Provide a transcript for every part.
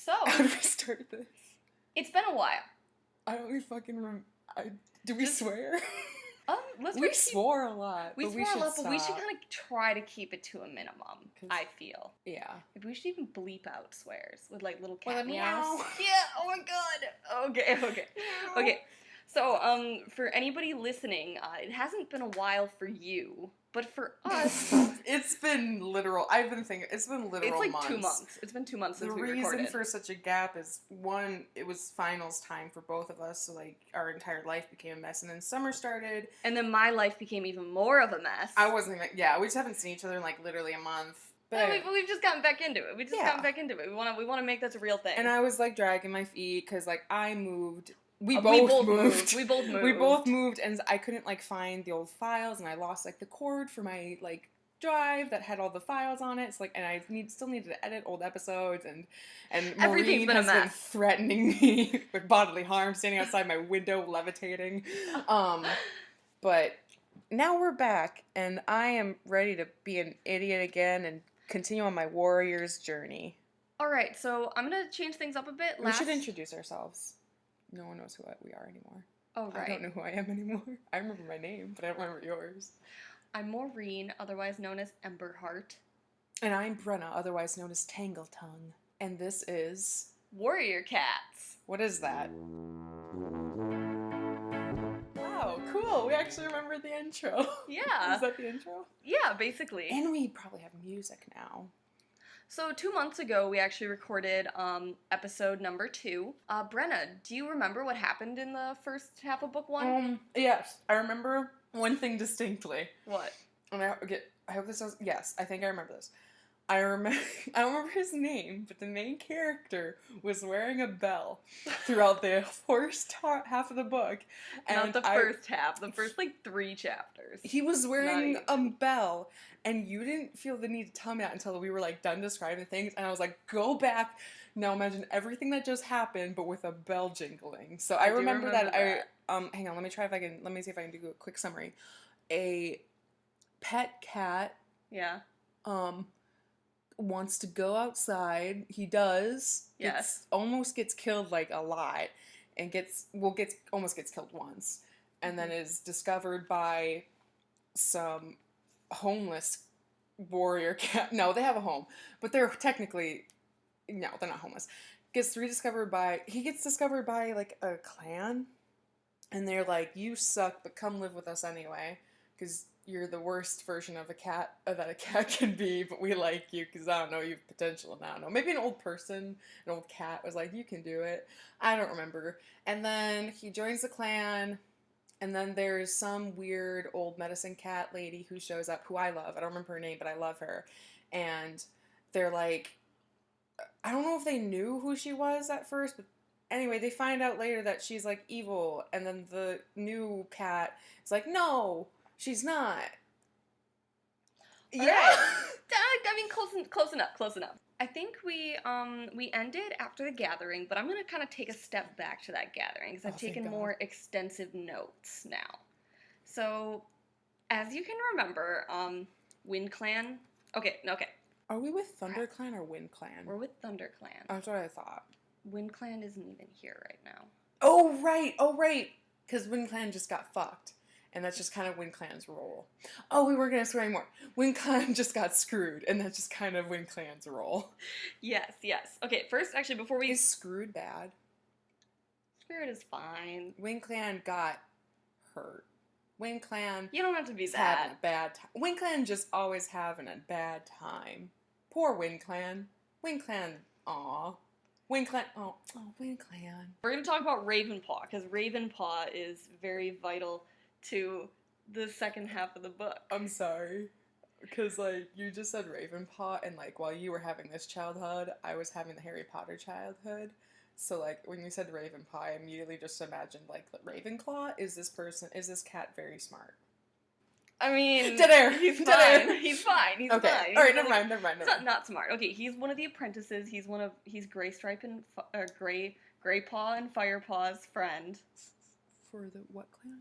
So, how do we start this? It's been a while. I don't even fucking remember. Do we swear? We swore a lot. We swore a lot, but we should kind of try to keep it to a minimum, I feel. Yeah. Maybe we should even bleep out swears with, like, little cat Well, meows. Yeah, oh my god. Okay. So, for anybody listening, it hasn't been a while for you, but for us... It's been literal. I've been thinking, it's been literal months. It's like 2 months. It's been 2 months since we recorded. The reason for such a gap is, one, it was finals time for both of us, so, like, our entire life became a mess, and then summer started. And then my life became even more of a mess. I wasn't even, we just haven't seen each other in, like, literally a month. But we've just gotten back into it. Gotten back into it. We want to make this a real thing. And I was, like, dragging my feet, because, like, I moved... We both moved, and I couldn't, like, find the old files, and I lost, like, the cord for my, like, drive that had all the files on it. So, like, and I still needed to edit old episodes, and Maureen has been threatening me with bodily harm, standing outside my window, levitating. But now we're back, and I am ready to be an idiot again and continue on my warrior's journey. All right, so I'm gonna change things up a bit. We should introduce ourselves. No one knows who we are anymore. Oh, right. I don't know who I am anymore. I remember my name, but I don't remember yours. I'm Maureen, otherwise known as Emberheart. And I'm Brenna, otherwise known as Tangletongue. And this is... Warrior Cats. What is that? Wow, cool. We actually remember the intro. Yeah. Is that the intro? Yeah, basically. And we probably have music now. So 2 months ago, we actually recorded episode number 2. Brenna, do you remember what happened in the first half of book 1? Yes. I remember one thing distinctly. What? And I hope this was... Yes, I think I remember this. I don't remember his name, but the main character was wearing a bell throughout the first half of the book. And not the first half, the first, like, 3 chapters. He was wearing a bell, and you didn't feel the need to tell me that until we were, like, done describing things, and I was like, go back, now imagine everything that just happened, but with a bell jingling. So I remember that. Hang on, let me see if I can do a quick summary. A pet cat. Yeah. Wants to go outside. He does. Yes. Almost gets killed, like, a lot. And almost gets killed once. And then is discovered by some homeless warrior cat. No, they have a home. But they're technically... No, they're not homeless. He gets discovered by, like, a clan. And they're like, you suck, but come live with us anyway. Because... you're the worst version of a cat that a cat can be, but we like you because, I don't know, you have potential, and I don't know. Maybe an old person, an old cat was like, you can do it. I don't remember. And then he joins the clan, and then there's some weird old medicine cat lady who shows up, who I love. I don't remember her name, but I love her. And they're like, I don't know if they knew who she was at first, but anyway, they find out later that she's, like, evil, and then the new cat is like, no! She's not. Yeah. Right. I mean, close enough. I think we ended after the gathering, but I'm gonna kind of take a step back to that gathering because I've taken more extensive notes now. So, as you can remember, Wind Clan. Okay. Are we with Thunder Clan or Wind Clan? We're with Thunder Clan. That's what I thought. Wind Clan isn't even here right now. Oh right. Because Wind Clan just got fucked. And that's just kind of Wind Clan's role. Oh, we weren't going to swear anymore. Wind Clan just got screwed, and that's just kind of Wind Clan's role. Yes. Okay, first, actually, before we... Is screwed bad? Screwed is fine. Wind Clan got hurt. Wind Clan... You don't have to be that. Having a bad time. Wind Clan just always having a bad time. Poor Wind Clan. Wind Clan, aw. Wind Clan, Wind Clan. We're going to talk about Ravenpaw, because Ravenpaw is very vital to the second half of the book. I'm sorry. Because, like, you just said Ravenpaw, and, like, while you were having this childhood, I was having the Harry Potter childhood. So, like, when you said Ravenpaw, I immediately just imagined, like, Ravenclaw? Is this cat very smart? I mean... He's fine. Okay. Alright, never mind. Not smart. Okay, he's one of the apprentices. He's Greystripe and... Greypaw and Firepaw's friend. For the what clan?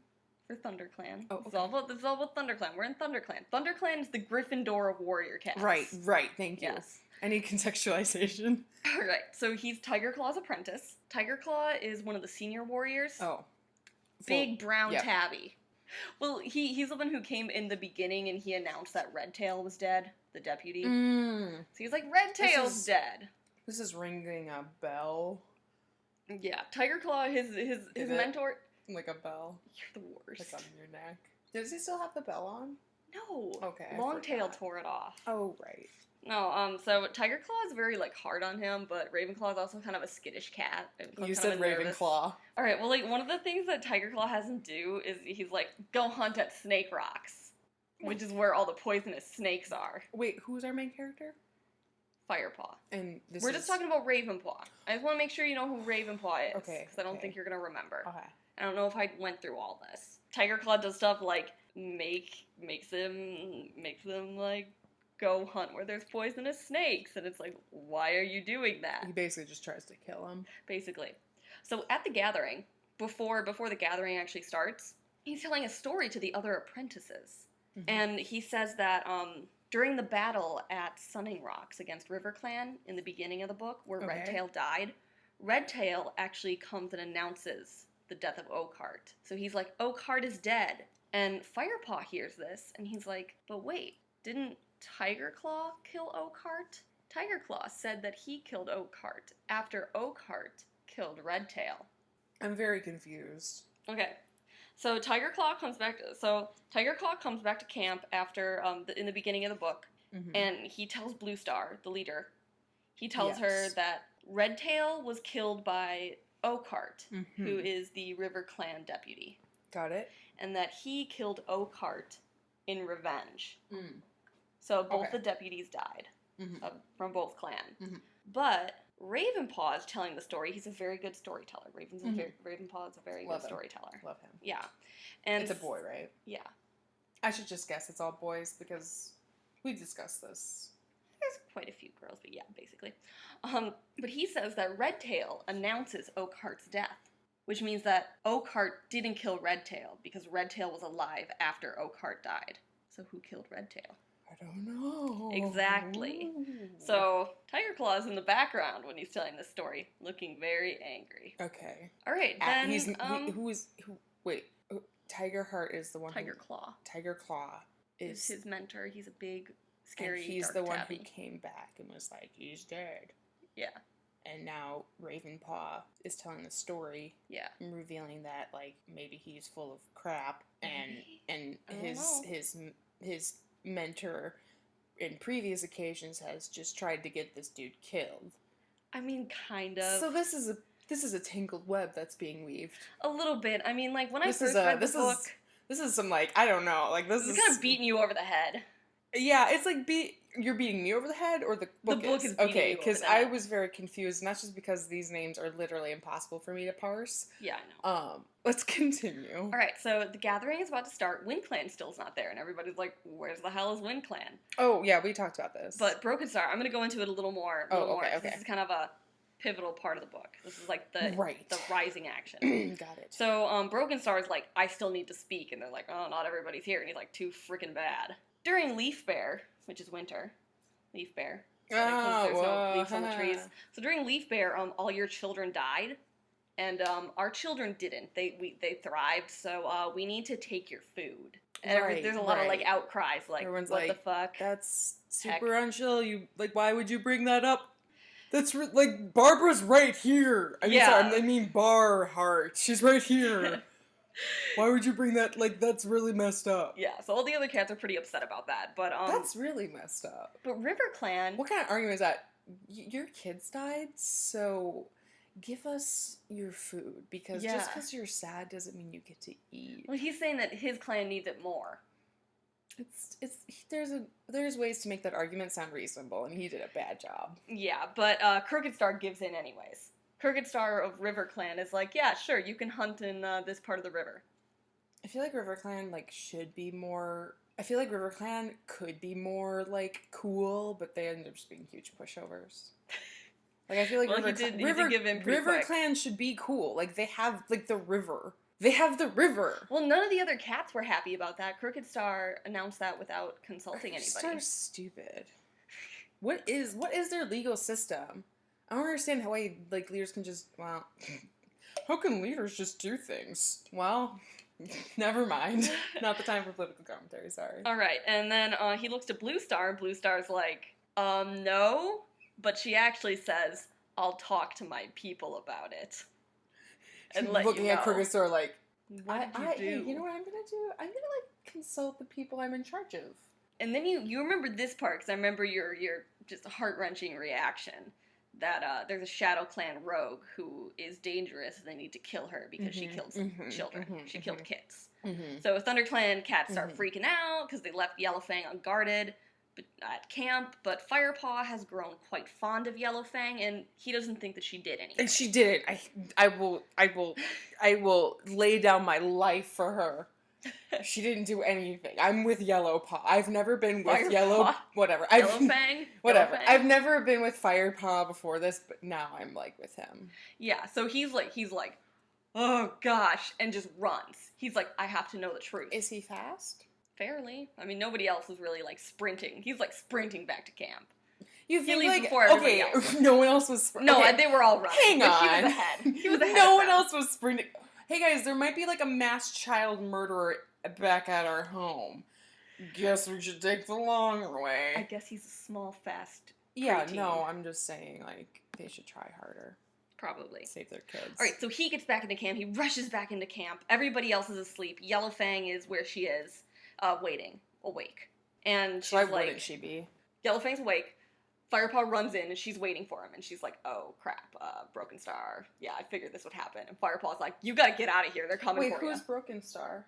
For Thunder Clan. Oh, okay. It's all about Thunder Clan. We're in Thunder Clan. Thunder Clan is the Gryffindor of warrior cats. Right. Thank you. Yes. Any contextualization? All right, so he's Tiger Claw's apprentice. Tiger Claw is one of the senior warriors. Oh. Big brown tabby. Well, he's the one who came in the beginning and he announced that Redtail was dead, the deputy. So he's like, Redtail's dead. This is ringing a bell. Yeah, Tiger Claw, his mentor... Like a bell? You're the worst. Like on your neck. Does he still have the bell on? No. Okay, Longtail tore it off. Oh, right. No, so Tiger Claw is very, like, hard on him, but Ravenclaw is also kind of a skittish cat. You said Ravenclaw. Alright, well, like, one of the things that Tiger Claw has him do is he's like, go hunt at Snake Rocks, which is where all the poisonous snakes are. Wait, who's our main character? Firepaw. And We're just talking about Ravenclaw. I just want to make sure you know who Ravenclaw is. Okay. Because I don't think you're going to remember. Okay. I don't know if I went through all this. Tiger Claw does stuff like makes them like go hunt where there's poisonous snakes, and it's like, why are you doing that? He basically just tries to kill him. Basically. So at the gathering, before the gathering actually starts, he's telling a story to the other apprentices. Mm-hmm. And he says that during the battle at Sunning Rocks against RiverClan in the beginning of the book, where Redtail died, Redtail actually comes and announces the death of Oakhart. So he's like, Oakhart is dead. And Firepaw hears this, and he's like, but wait, didn't Tiger Claw kill Oakhart? Tiger Claw said that he killed Oakhart after Oakhart killed Redtail. I'm very confused. Okay. So Tiger Claw comes back to camp after in the beginning of the book, and he tells Blue Star, the leader, he tells her that Redtail was killed by Oakhart, who is the RiverClan deputy. Got it. And that he killed Oakhart in revenge. So both the deputies died from both clans. But Ravenpaw is telling the story. He's a very good storyteller. Ravenpaw is a very good storyteller. Love him. Yeah. And it's a boy, right? Yeah. I should just guess it's all boys because we've discussed this. There's quite a few girls, but yeah, basically. But he says that Redtail announces Oakhart's death, which means that Oakhart didn't kill Redtail because Redtail was alive after Oakhart died. So who killed Redtail? I don't know. Exactly. Ooh. So Tiger Claw is in the background when he's telling this story, looking very angry. Okay. All right, then. Wait. Tigerheart is the one. Tiger Claw. Tiger Claw is his mentor. He's a big, scary. And he's dark the one tabby. who came back and was like, he's dead. Yeah. And now Ravenpaw is telling the story. Yeah. And revealing that like maybe he's full of crap and his mentor in previous occasions has just tried to get this dude killed. I mean, kind of. So this is a tangled web that's being weaved. A little bit. I mean, like when I first read the book, this is some like I don't know, like this is kind of beating you over the head. Yeah, it's like you're beating me over the head, or the book is beating okay, you because over the head. I was very confused, and that's just because these names are literally impossible for me to parse. Yeah, I know. Let's continue. All right, so the gathering is about to start. WindClan still's not there, and everybody's like, "Where's the hell is WindClan?" Oh yeah, we talked about this. But Broken Star, I'm going to go into it a little more. Okay. This is kind of a pivotal part of the book. This is like the rising action. Got it. So Broken Star is like, I still need to speak, and they're like, oh, not everybody's here, and he's like, too freaking bad. During Leaf Bear, which is winter, Leaf Bear. Because there's no leaves on the trees. So during Leaf Bear, all your children died, and our children didn't. They thrived. So we need to take your food. And there's a lot of like outcries, like everyone's what like, the fuck? That's super unchill. You like, why would you bring that up? That's like Barbara's right here. I mean, sorry, I mean Barheart. She's right here. Why would you bring that? Like, that's really messed up. Yeah, so all the other cats are pretty upset about that, but that's really messed up. But RiverClan... What kind of argument is that? Your kids died, so give us your food, because just because you're sad doesn't mean you get to eat. Well, he's saying that his clan needs it more. There's ways to make that argument sound reasonable, and he did a bad job. Yeah, but Crooked Star gives in anyways. Crooked Star of RiverClan is like, yeah, sure, you can hunt in this part of the river. I feel like RiverClan should be more. I feel like RiverClan could be more cool, but they end up just being huge pushovers. Like I feel like RiverClan should be cool. Like they have the river. They have the river. Well, none of the other cats were happy about that. Crooked Star announced that without consulting anybody. Star's stupid. What is their legal system? I don't understand how like leaders can just how can leaders just do things? Well, never mind. Not the time for political commentary, sorry. All right, and then he looks to Blue Star. Blue Star's like, no, but she actually says, I'll talk to my people about it. And let looking you know. at Crooked Star like, What did you do? Hey, you know what I'm gonna do? I'm gonna like consult the people I'm in charge of. And then you remember this part, because I remember your just heart-wrenching reaction that there's a Shadow Clan rogue who is dangerous and they need to kill her because she killed some children. She killed kids. So ThunderClan cats start freaking out because they left Yellowfang unguarded at camp, but Firepaw has grown quite fond of Yellowfang, and he doesn't think that she did anything. And she didn't. I will lay down my life for her. She didn't do anything. I'm with Yellowpaw. I've never been with whatever. Yellowfang? Whatever. Yellowfang? I've never been with Firepaw before this, but now I'm like with him. Yeah, so he's like, oh gosh, and just runs. He's like, I have to know the truth. Is he fast? Fairly. I mean, nobody else is really like sprinting. He's like sprinting back to camp. You He think leaves like before everybody else. No one else was No, okay. they were all running. Hang but on. He was ahead. He was ahead. No of one them. else was sprinting. Hey guys, there might be like a mass child murderer back at our home. Guess we should take the longer way. I guess he's a small, fast. Yeah, preteen. no, I'm just saying like they should try harder. Probably. Save their kids. All right, so he gets back into camp. He rushes back into camp. Everybody else is asleep. Yellowfang is where she is, waiting, awake. And she's Why like, wouldn't she be? Yellowfang's awake. Firepaw runs in, and she's waiting for him. And she's like, oh, crap, Broken Star. Yeah, I figured this would happen. And Firepaw's like, you gotta get out of here. They're coming Wait, for you. who's Broken Star?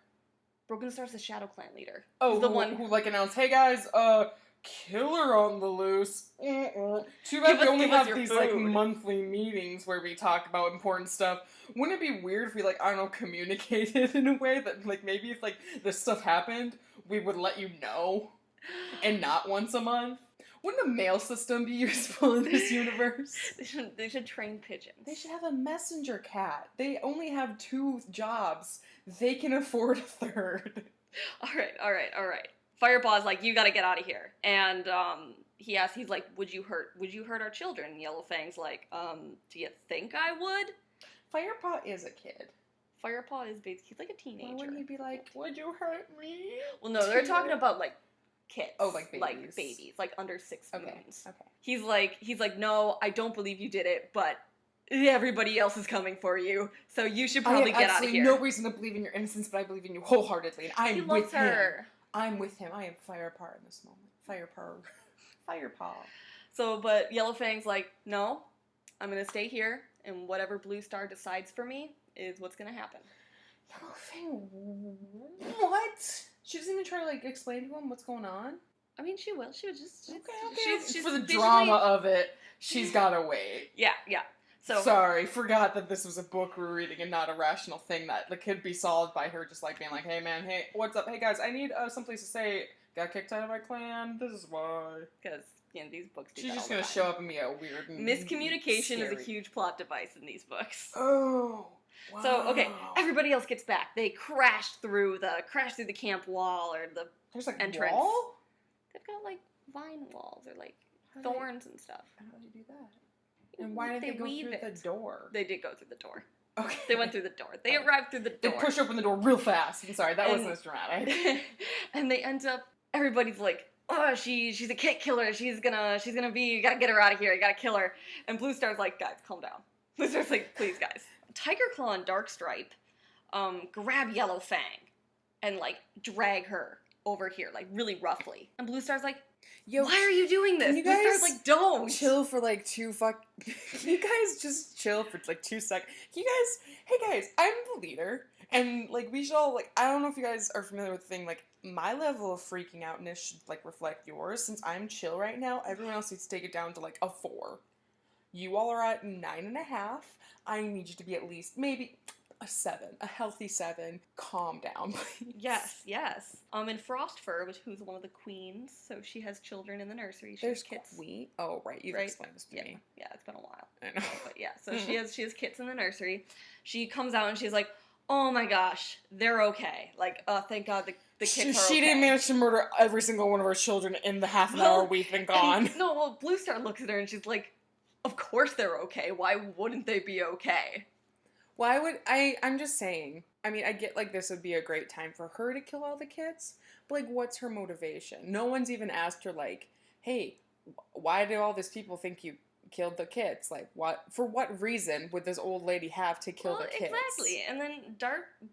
Broken Star's the Shadow Clan leader. Oh, He's the who, one who like announced, hey guys, killer on the loose. Too bad we only give us have your these like food. monthly meetings where we talk about important stuff. Wouldn't it be weird if we like, I don't know, communicated in a way that like maybe if like this stuff happened, we would let you know and not once a month? Wouldn't a mail system be useful in this universe? They should train pigeons. They should have a messenger cat. They only have 2 jobs. They can afford a 3rd. All right. Firepaw's like, you gotta get out of here. And he's like, would you hurt our children? And Yellowfang's like, do you think I would? Firepaw is a kid. Firepaw is basically, he's like a teenager. Why wouldn't he be like, would you hurt me? Well, no, they're talking about like kids. Oh, like babies. Like under 6 moons. Okay. He's like, no, I don't believe you did it, but everybody else is coming for you, so you should probably get out of here. No reason to believe in your innocence, but I believe in you wholeheartedly, and I'm He with loves him. her. I'm with him. I am Firepaw in this moment. Firepaw. So, but Yellowfang's like, no, I'm gonna stay here, and whatever Blue Star decides for me is what's gonna happen. Yellowfang, what? She doesn't even try to like explain to him what's going on. I mean, she will. She was just Okay. She's for the basically- drama of it, she's gotta wait. Yeah. So Sorry, forgot that this was a book we're reading and not a rational thing that like, could be solved by her just like being like, hey man, hey, what's up? Hey guys, I need someplace to stay. Got kicked out of my clan. This is why. because these books do She's that just all the gonna time. show up and be a weird. Miscommunication is a scary- huge plot device in these books. Oh. Wow. So okay, everybody else gets back. They crash through the camp wall or the There's like entrance. wall? They've got like vine walls or like How do they- thorns and stuff. How do you do that? And why did they go weave through it. the door? They did go through the door. Okay. They went through the door. They Oh. arrived through the They door. push open the door real fast. I'm sorry, that And- wasn't as dramatic. And they end up. Everybody's like, oh, she's a kid killer. She's gonna be. You gotta get her out of here. You gotta kill her. And Blue Star's like, guys, calm down. Blue Star's like, please, guys. Tiger Claw and Darkstripe, grab Yellowfang, and like drag her over here, like really roughly. And Blue Star's like, Yo, why are you doing this? can you Blue Star's guys like, don't. chill for like Can you guys just chill for like 2 seconds? Hey guys, I'm the leader. And like we should all like, I don't know if you guys are familiar with the thing, like my level of freaking outness should like reflect yours. Since I'm chill right now, everyone else needs to take it down to like a 4. You all are at 9.5. I need you to be at least maybe a 7, a healthy 7. Calm down, please. Yes. And Frostfur, who's one of the queens, so she has children in the nursery. She There's has kits. queen. Oh right, you've Right? explained this to me. Yeah, it's been a while. I know. But yeah, so she has kits in the nursery. She comes out and she's like, oh my gosh, they're okay. Like, thank God the kids are She didn't manage to murder every single one of our children in the half an hour we've been gone. No, well, Blue Star looks at her and she's like, of course they're okay. Why wouldn't they be okay? Why would I'm just saying. I mean, I get like this would be a great time for her to kill all the kids, but like what's her motivation? No one's even asked her like, "Hey, why do all these people think you killed the kids? Like for what reason would this old lady have to kill the kids?" Exactly. And then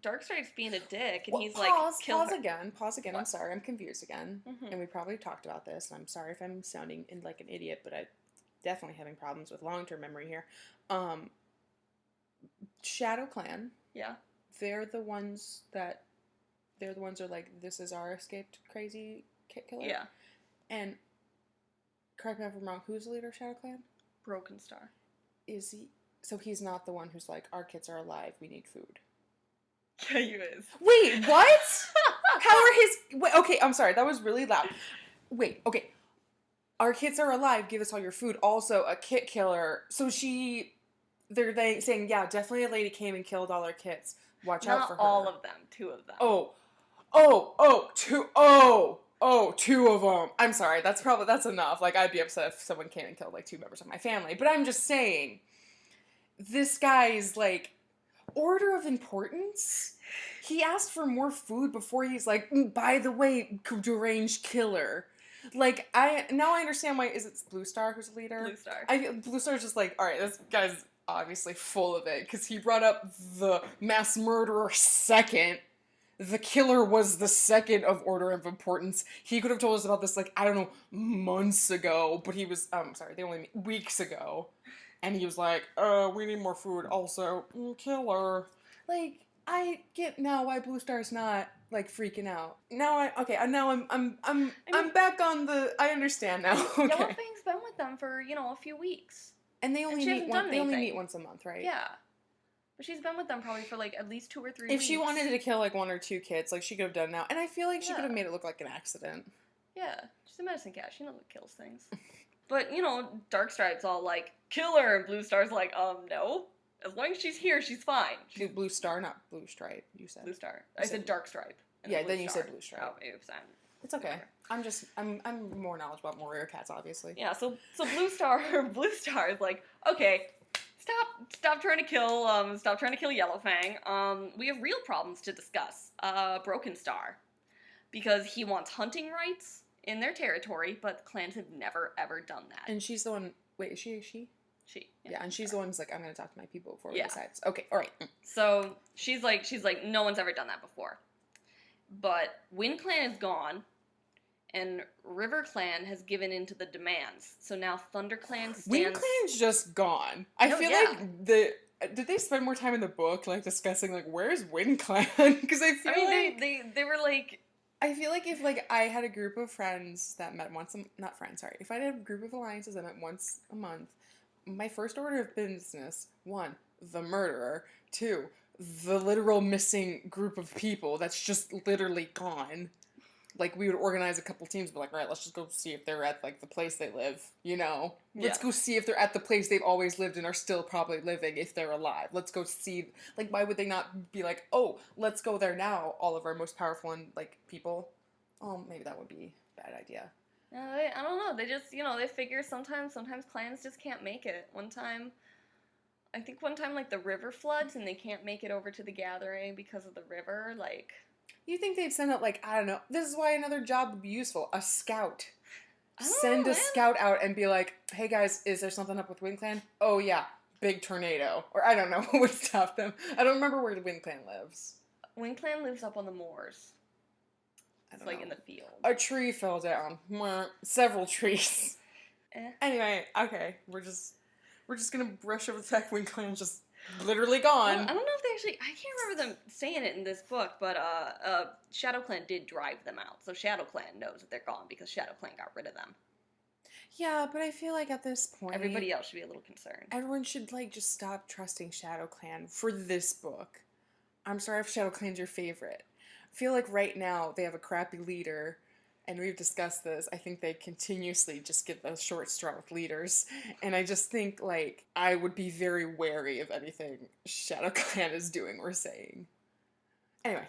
Darkstripe's being a dick and Well, he's pause her. again. Pause again. What? I'm sorry. I'm confused again. Mm-hmm. And we probably talked about this, and I'm sorry if I'm sounding like an idiot, but I'm definitely having problems with long-term memory here. Shadow Clan. Yeah. They're the ones that are like, this is our escaped crazy killer. Yeah. And correct me if I'm wrong, who's the leader of Shadow Clan? Broken Star. Is he? So he's not the one who's like, our kids are alive, we need food. Yeah, he is. Wait, what? How are his? Wait, okay, I'm sorry, that was really loud. Wait, okay. Our kids are alive, give us all your food. Also, a kit killer. So they're saying, yeah, definitely a lady came and killed all our kids. Watch out for her. Not all of them, 2 of them. Two of them. I'm sorry, that's enough. Like, I'd be upset if someone came and killed, like, 2 members of my family. But I'm just saying, this guy's, like, order of importance? He asked for more food before he's like, by the way, deranged killer. Like, now I understand why, is it Blue Star who's the leader? Blue Star. Blue Star's just like, alright, this guy's obviously full of it, because he brought up the mass murderer second. The killer was the second of order of importance. He could have told us about this, like, I don't know, months ago, but he was, they only mean weeks ago. And he was like, we need more food, also, killer. Like, I get now why Blue Star's not, like, freaking out. Now I'm back on the, I understand now. Okay. Yellowfang's been with them for, a few weeks. And they only meet once a month, right? Yeah. But she's been with them probably for, like, at least 2 or 3 If weeks. she wanted to kill, like, 1 or 2 kids, like, she could have done now. And I feel like she could have made it look like an accident. Yeah. She's a medicine cat. She knows what kills things. But, Darkstripe's all like, kill her, and Blue Star's like, no. As long as she's here, she's fine. Blue Star, not Blue Stripe, you said. Blue Star. I said Darkstripe. Yeah, then you said Blue Stripe. Oh, oops. It's okay. I'm more knowledgeable about more rare cats, obviously. Yeah, so Blue Star is like, okay, stop trying to kill Yellowfang. We have real problems to discuss. Broken Star. Because he wants hunting rights in their territory, but clans have never, ever done that. And she's the one, wait, is she? She. Yeah, and she's the one who's like, I'm gonna talk to my people before we decide. Okay, alright. So, she's like, no one's ever done that before. But Wind Clan is gone, and River Clan has given in to the demands. So now Thunder Clan stands... Wind Clan's just gone. I feel like did they spend more time in the book, like, discussing, like, where's Wind Clan? Because I feel like... they were like... I feel like if, like, I had a group of friends that met once not friends, sorry. If I had a group of alliances that met once a month, my first order of business, 1, the murderer, 2, the literal missing group of people that's just literally gone. Like, we would organize a couple teams, but like, all right, let's just go see if they're at, like, the place they live, Let's go see if they're at the place they've always lived and are still probably living if they're alive. Let's go see, like, why would they not be like, oh, let's go there now, all of our most powerful and, like, people? Oh, maybe that would be a bad idea. I don't know. They just, they figure sometimes clans just can't make it. I think one time, like, the river floods and they can't make it over to the gathering because of the river, like... You think they'd send out, like, I don't know, this is why another job would be useful, a scout. Send a scout out and be like, hey guys, is there something up with Wind Clan? Oh yeah, big tornado. Or I don't know what would stop them. I don't remember where the Wind Clan lives. Wind Clan lives up on the moors. It's like in the field. A tree fell down. Several trees. Anyway, okay, we're just gonna brush over the fact Wind Clan's just literally gone. I don't know if they actually... I can't remember them saying it in this book, but Shadow Clan did drive them out. So Shadow Clan knows that they're gone because Shadow Clan got rid of them. Yeah, but I feel like at this point... Everybody else should be a little concerned. Everyone should, like, just stop trusting Shadow Clan for this book. I'm sorry if Shadow Clan's your favorite. I feel like right now they have a crappy leader, and we've discussed this. I think they continuously just get the short straw with leaders, and I just think, like, I would be very wary of anything Shadow Clan is doing or saying. Anyway.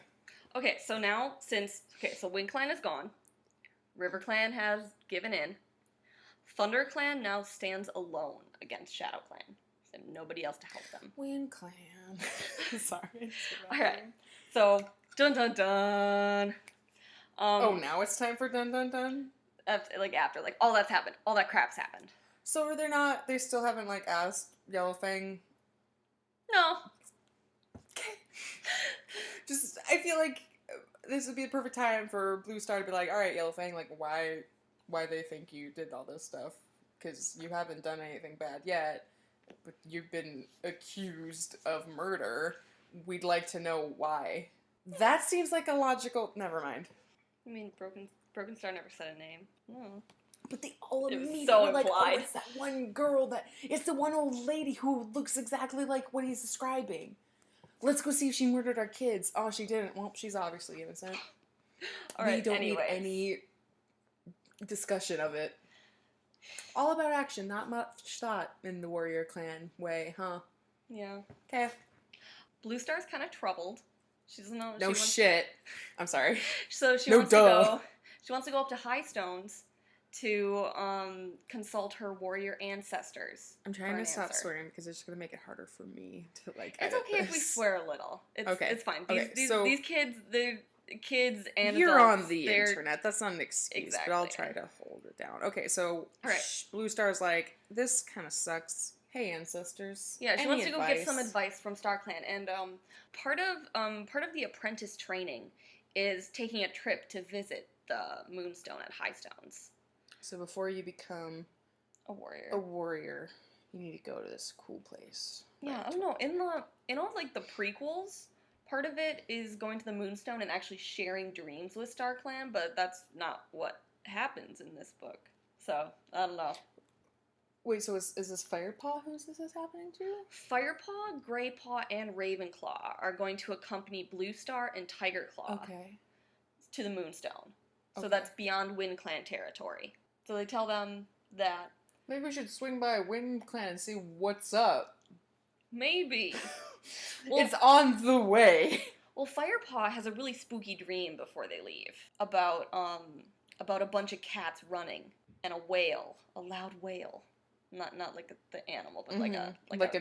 Okay, so now so Wind Clan is gone. River Clan has given in. Thunder Clan now stands alone against Shadow Clan. So nobody else to help them. Wind Clan. Sorry. Alright. So, dun dun dun. Now it's time for dun dun dun? After all that's happened. All that crap's happened. So they still haven't, asked Yellowfang? No. Okay. I feel like this would be the perfect time for Blue Star to be like, alright, Yellowfang, why they think you did all this stuff? Because you haven't done anything bad yet, but you've been accused of murder. We'd like to know why. That seems like a logical... Never mind. I mean, Broken Star never said a name. No. But they all immediately so were like, implied. oh, it's that one girl it's the one old lady who looks exactly like what he's describing. Let's go see if she murdered our kids. Oh, she didn't. Well, she's obviously innocent. We don't need any discussion of it. All about action, not much thought in the Warrior Clan way, huh? Yeah. Okay. Blue Star's kind of troubled. She doesn't know. No shit. I'm sorry. So she wants to go. She wants to go up to High Stones to consult her warrior ancestors. I'm trying to stop swearing because it's just gonna make it harder for me to It's okay if we swear a little. It's fine. These kids, they're kids and you're adults, on the internet. That's not an excuse, but I'll try to hold it down. Okay, so Blue Star's like, this kind of sucks. Hey, ancestors. Yeah, she wants to go get some advice from StarClan, and part of the apprentice training is taking a trip to visit the Moonstone at High Stones. So before you become a warrior, you need to go to this cool place. Yeah, I don't know. In all the prequels, part of it is going to the Moonstone and actually sharing dreams with StarClan, but that's not what happens in this book. So I don't know. Wait, so is this Firepaw who's this is happening to? Firepaw, Greypaw, and Ravenclaw are going to accompany Blue Star and Tigerclaw to the Moonstone. So that's beyond Wind Clan territory. So they tell them that... Maybe we should swing by Wind Clan and see what's up. Maybe. It's on the way. Well, Firepaw has a really spooky dream before they leave about a bunch of cats running and a loud wail. Not like the animal, but like a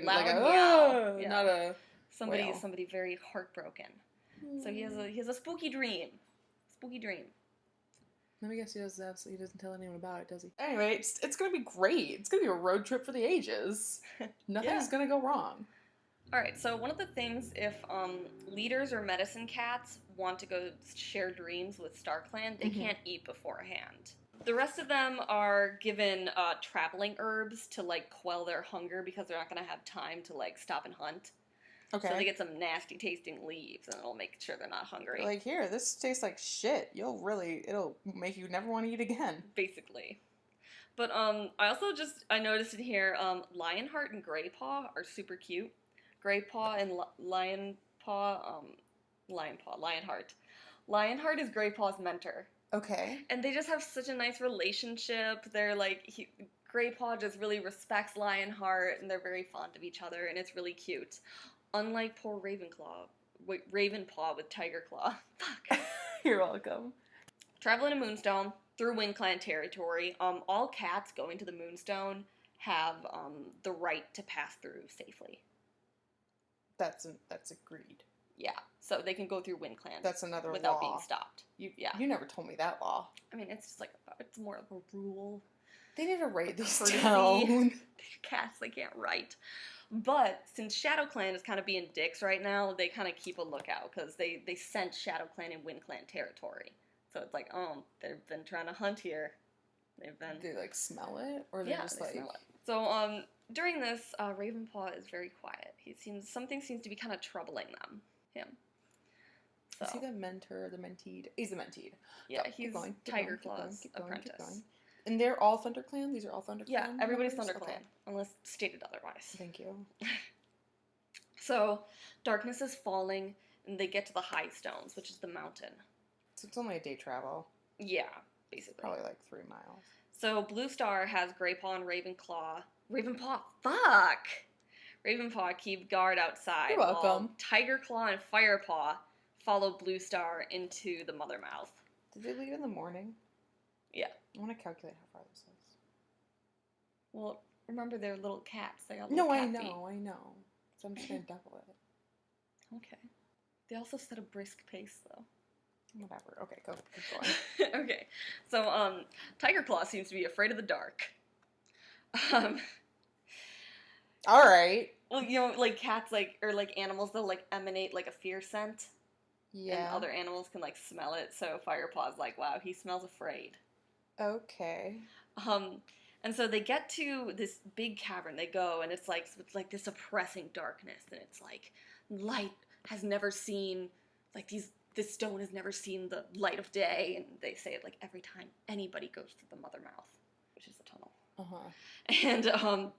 loud meow. Yeah. Not a somebody very heartbroken. So he has a spooky dream. Let me guess he does that, so he doesn't tell anyone about it, does he? Anyway, it's gonna be great. It's gonna be a road trip for the ages. Nothing's gonna go wrong. Alright, so one of the things, if leaders or medicine cats want to go share dreams with StarClan, they can't eat beforehand. The rest of them are given traveling herbs to quell their hunger because they're not gonna have time to stop and hunt. Okay. So they get some nasty tasting leaves, and it'll make sure they're not hungry. Here, this tastes like shit. It'll make you never want to eat again. Basically. But I noticed in here, Lionheart and Greypaw are super cute. Greypaw and Lionheart. Lionheart is Greypaw's mentor. Okay. And they just have such a nice relationship. They're Greypaw just really respects Lionheart, and they're very fond of each other, and it's really cute. Unlike poor Ravenclaw with Tigerclaw. Fuck. You're welcome. Traveling to Moonstone through Wind Clan territory. All cats going to the Moonstone have the right to pass through safely. That's agreed. Yeah, so they can go through Wind Clan. That's another without law. Being stopped. You never told me that law. I mean, it's just it's more of a rule. They need to write this down. Cats, they can't write. But since Shadow Clan is kind of being dicks right now, they kind of keep a lookout because they sense Shadow Clan and Wind Clan territory. So it's they've been trying to hunt here. Do they smell it, or they just they smell it. So during this, Ravenpaw is very quiet. Something seems to be kind of troubling him. So. Is he the mentor, the menteed? He's the menteed. Yeah, he's Tigerclaw's apprentice. And they're all ThunderClan? These are all ThunderClan? Yeah, everybody's ThunderClan, unless stated otherwise. Thank you. So, darkness is falling, and they get to the High Stones, which is the mountain. So it's only a day travel. Yeah, basically. Probably 3 miles. So, Blue Star has Greypaw and Ravenclaw. Ravenpaw keep guard outside. You're welcome. Tigerclaw and Firepaw follow Blue Star into the mother mouth. Did they leave in the morning? Yeah. I want to calculate how far this is. Well, remember they're little cats. They got little cat feet. I know. So I'm just going to double it. Okay. They also set a brisk pace, though. Whatever. Okay, keep going. Okay. So, Tiger Claw seems to be afraid of the dark. All right. Well, you know, like cats, or animals, they'll, emanate, a fear scent. Yeah. And other animals can, smell it. So Firepaw's like, wow, he smells afraid. Okay. And so they get to this big cavern. They go, and it's like this oppressing darkness. And it's like, light has never seen, this stone has never seen the light of day. And they say it, every time anybody goes through the mother mouth, which is the tunnel. Uh-huh. And,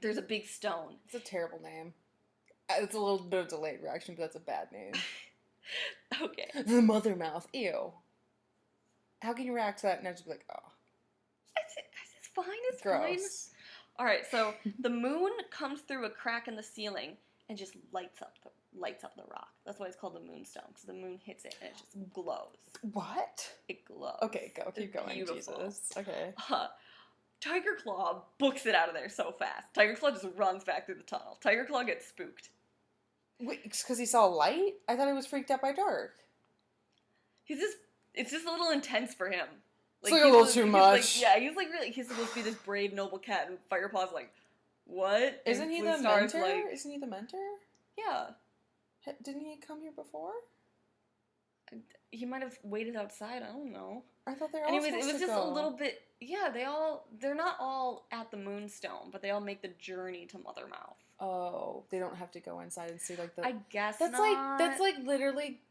there's a big stone. It's a terrible name. It's a little bit of delayed reaction, but that's a bad name. Okay. The mother mouth. Ew. How can you react to that and not just be like, oh. It's fine, it's Gross. Fine. Alright, so the moon comes through a crack in the ceiling and just lights up the rock. That's why it's called the moonstone, because the moon hits it and it just glows. What? It glows. Okay, keep going. Beautiful. Jesus. Okay. Tiger Claw books it out of there so fast. Tiger Claw just runs back through the tunnel. Tiger Claw gets spooked. Wait, because he saw light? I thought he was freaked out by dark. It's just a little intense for him. It's a little too much. He's supposed to be this brave, noble cat, and Firepaw's like, what? Isn't he the mentor? Isn't he the mentor? Yeah. Didn't he come here before? He might have waited outside, I don't know. I thought they were all Anyways, supposed it was to just go. a little bit, they're not all at the moonstone, but they all make the journey to Mothermouth. Oh, they don't have to go inside and see, I guess that's not. That's literally,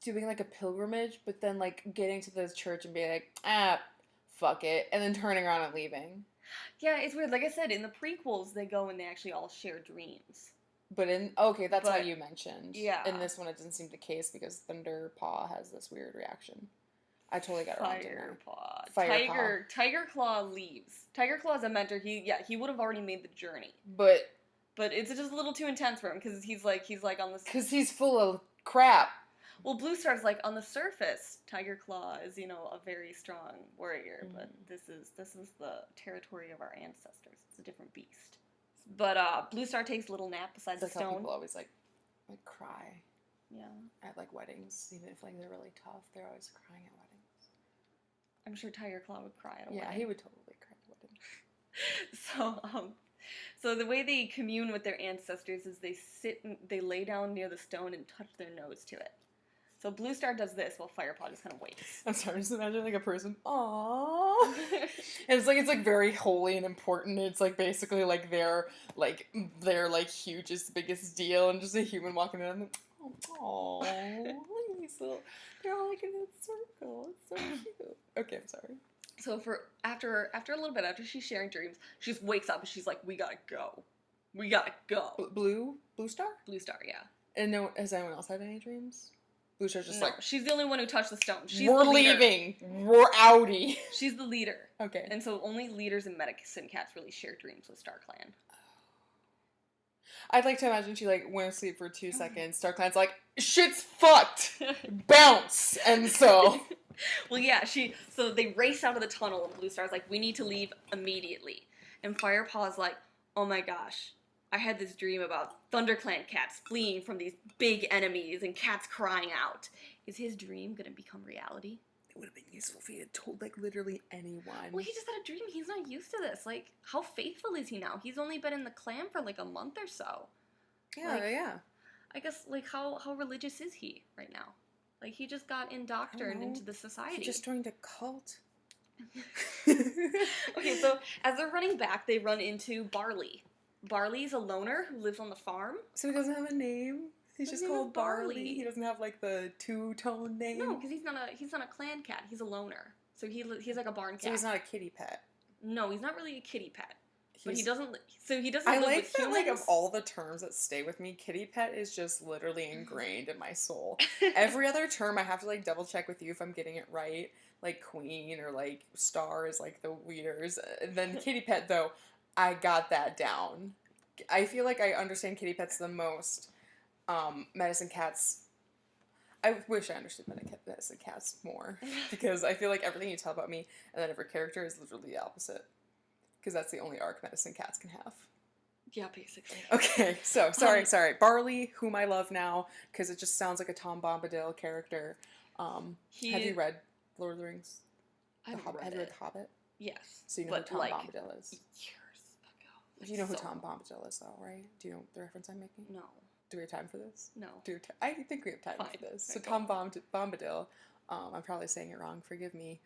doing, a pilgrimage, but then, getting to the church and being like, fuck it, and then turning around and leaving. Yeah, it's weird. Like I said, in the prequels, they go and they actually all share dreams. But that's how you mentioned. Yeah. In this one, it doesn't seem the case because Thunderpaw has this weird reaction. I totally got it wrong. Firepawr. Tiger Claw leaves. Tiger Claw's a mentor. He would have already made the journey. But it's just a little too intense for him because he's on this. Because he's full of crap. Well, Blue Star's on the surface, Tiger Claw is a very strong warrior, but this is the territory of our ancestors. It's a different beast. But Blue Star takes a little nap beside the stone. How people always cry. Yeah. At weddings, even if they're really tough, they're always crying at weddings. I'm sure Tiger Claw would cry at a wedding. Yeah, he would totally cry at a wedding. So the way they commune with their ancestors is they lay down near the stone and touch their nose to it. So Blue Star does this while Firepaw just kind of waits. I'm sorry, just imagine a person, aww. And it's very holy and important. It's basically their hugest, biggest deal, and just a human walking in and aww, look at these they're all in a circle. It's so cute. Okay, I'm sorry. So after a little bit, after she's sharing dreams, she just wakes up and she's like, we gotta go. We gotta go. Blue Star? Blue Star, yeah. And has anyone else had any dreams? Blue Star's just she's the only one who touched the stone. We're leaving. We're outie. She's the leader. Okay. And so only leaders and medicine cats really share dreams with StarClan. I'd like to imagine she went to sleep for 2 seconds. StarClan's like, shit's fucked. Bounce. And so. Well, yeah. So they race out of the tunnel, and Blue Star's like, we need to leave immediately. And Firepaw's like, oh my gosh. I had this dream about ThunderClan cats fleeing from these big enemies and cats crying out. Is his dream going to become reality? It would have been useful if he had told, literally anyone. Well, he just had a dream. He's not used to this. How faithful is he now? He's only been in the clan for, a month or so. Yeah, yeah. I guess, how religious is he right now? He just got indoctrinated into the society. He just joined a cult. Okay, so as they're running back, they run into Barley. Barley's a loner who lives on the farm. So he doesn't have a name? He's just called Barley. He doesn't have the two-tone name? No, because he's not a clan cat. He's a loner. So he's like a barn cat. So he's not a kitty pet. No, he's not really a kitty pet. But he doesn't. I live like with that. humans. Of all the terms that stay with me, kitty pet is just literally ingrained in my soul. Every other term, I have to double check with you if I'm getting it right. Queen or star is the weeders. And then kitty pet though, I got that down. I feel I understand kitty pets the most. Medicine cats I wish I understood medicine cats more, because I feel like everything you tell about me and then every character is literally the opposite. Because that's the only arc medicine cats can have. Yeah, basically. Okay, so, sorry. Barley, whom I love now, because it just sounds like a Tom Bombadil character. Have you read Lord of the Rings? Have you read The Hobbit? Yes. So you know who Tom Bombadil is? Years ago. You know who Tom Bombadil is, though, right? Do you know the reference I'm making? No. Do we have time for this? No. I think we have time for this. So Tom Bombadil, I'm probably saying it wrong, forgive me,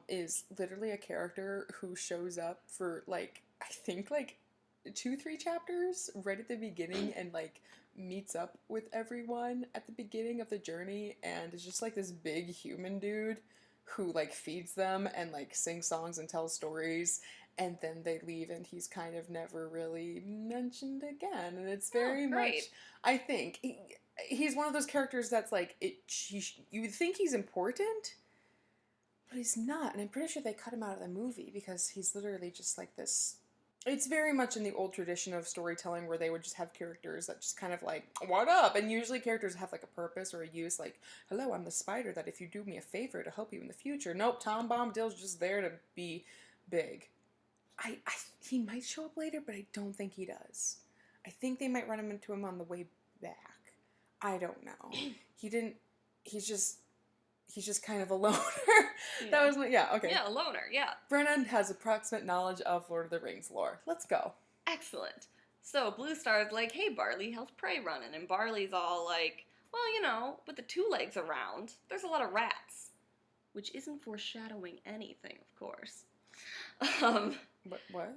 is literally a character who shows up for, like, I think, like, 2-3 chapters right at the beginning and, like, meets up with everyone at the beginning of the journey, and is just, like, this big human dude who, like, feeds them and, like, sings songs and tells stories, and then they leave and he's kind of never really mentioned again. And it's very much, I think, he's one of those characters that's like, you would think he's important, but he's not. And I'm pretty sure they cut him out of the movie because he's literally just like this. It's very much in the old tradition of storytelling where they would just have characters that just kind of like, what up? And usually characters have like a purpose or a use, like, hello, I'm the spider that if you do me a favor to help you in the future. Nope, Tom Bombadil's just there to be big. He might show up later, but I don't think he does. I think they might run into him on the way back. I don't know. He's just kind of a loner. Yeah. That was my, okay. Yeah, a loner, yeah. Brenna has approximate knowledge of Lord of the Rings lore. Let's go. Excellent. So Blue Star's like, hey, Barley, how's prey running? And Barley's all like, well, you know, with the 2 legs around, there's a lot of rats. Which isn't foreshadowing anything, of course. What?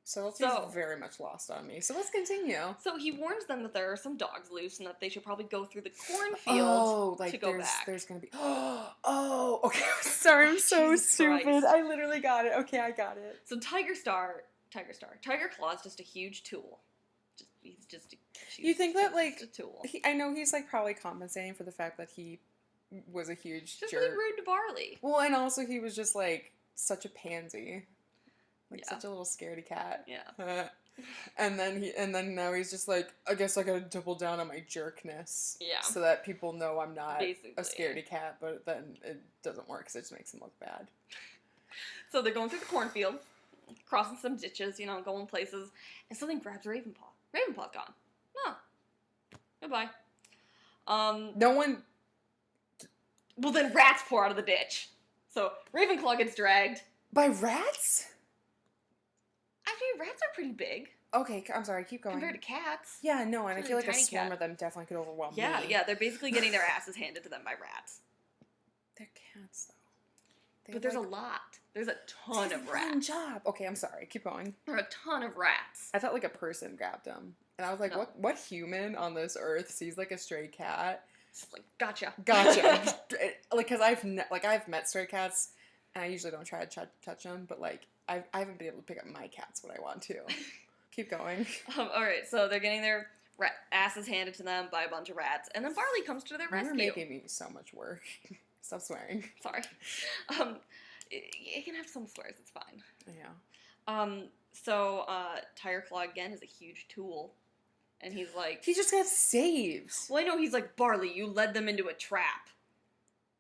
Subtlety's very much lost on me. So let's continue. So he warns them that there are some dogs loose and that they should probably go through the cornfield to go back. There's gonna be. Oh, okay. Sorry, I'm so stupid. Christ. I literally got it. Okay, I got it. So Tiger Claw is just a huge tool. He's just a huge, you think that, like, a tool. I know he's, like, probably compensating for the fact that he was a huge just jerk. really rude to Barley. Well, and also he was just, like, such a pansy. Like, such a little scaredy cat. Yeah. and then now he's just like, I guess I gotta double down on my jerkness. Yeah. So that people know I'm not Basically. a scaredy cat, but then it doesn't work because it just makes him look bad. So they're going through the cornfield, crossing some ditches, you know, going places, and something grabs Ravenpaw. Ravenpaw's gone. Oh. Goodbye. No one... Well, then rats pour out of the ditch. So Ravenclaw gets dragged. By rats? Actually, rats are pretty big. Okay, I'm sorry, keep going. Compared to cats. Yeah, no, and I feel like a swarm cat. of them definitely could overwhelm me. Yeah, they're basically getting their asses handed to them by rats. They're cats, though. But there's a lot. There's a ton of rats. One job. Okay, I'm sorry, keep going. There are a ton of rats. I thought like a person grabbed them. And I was like, No. what human on this earth sees like a stray cat? Just like, gotcha. Like, because I've met stray cats, and I usually don't try to touch them, but like, I haven't been able to pick up my cats when I want to. Keep going. Alright, so they're getting their asses handed to them by a bunch of rats, and then Barley comes to their rescue. You're making me so much work. Stop swearing. Sorry. You can have some swears, it's fine. Yeah. So Tiger Claw again is a huge tool. And he's like... He just got saved. Well, I know, he's like, Barley, you led them into a trap.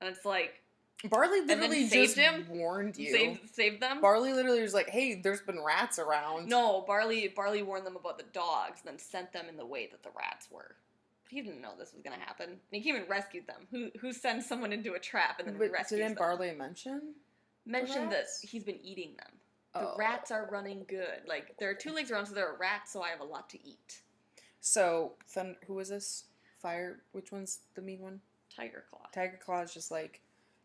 And it's like... Barley literally just him? warned you. Saved them? Barley literally was like, hey, there's been rats around. No, Barley warned them about the dogs, then sent them in the way that the rats were. But he didn't know this was going to happen. And he came and rescued them. Who sends someone into a trap and then rescues them? Didn't Barley mention that he's been eating them. The rats are running good. Like, there are 2 legs around, so there are rats, so I have a lot to eat. So, who was this? Fire? Which one's the mean one? Tiger Claw. Tiger Claw is just like,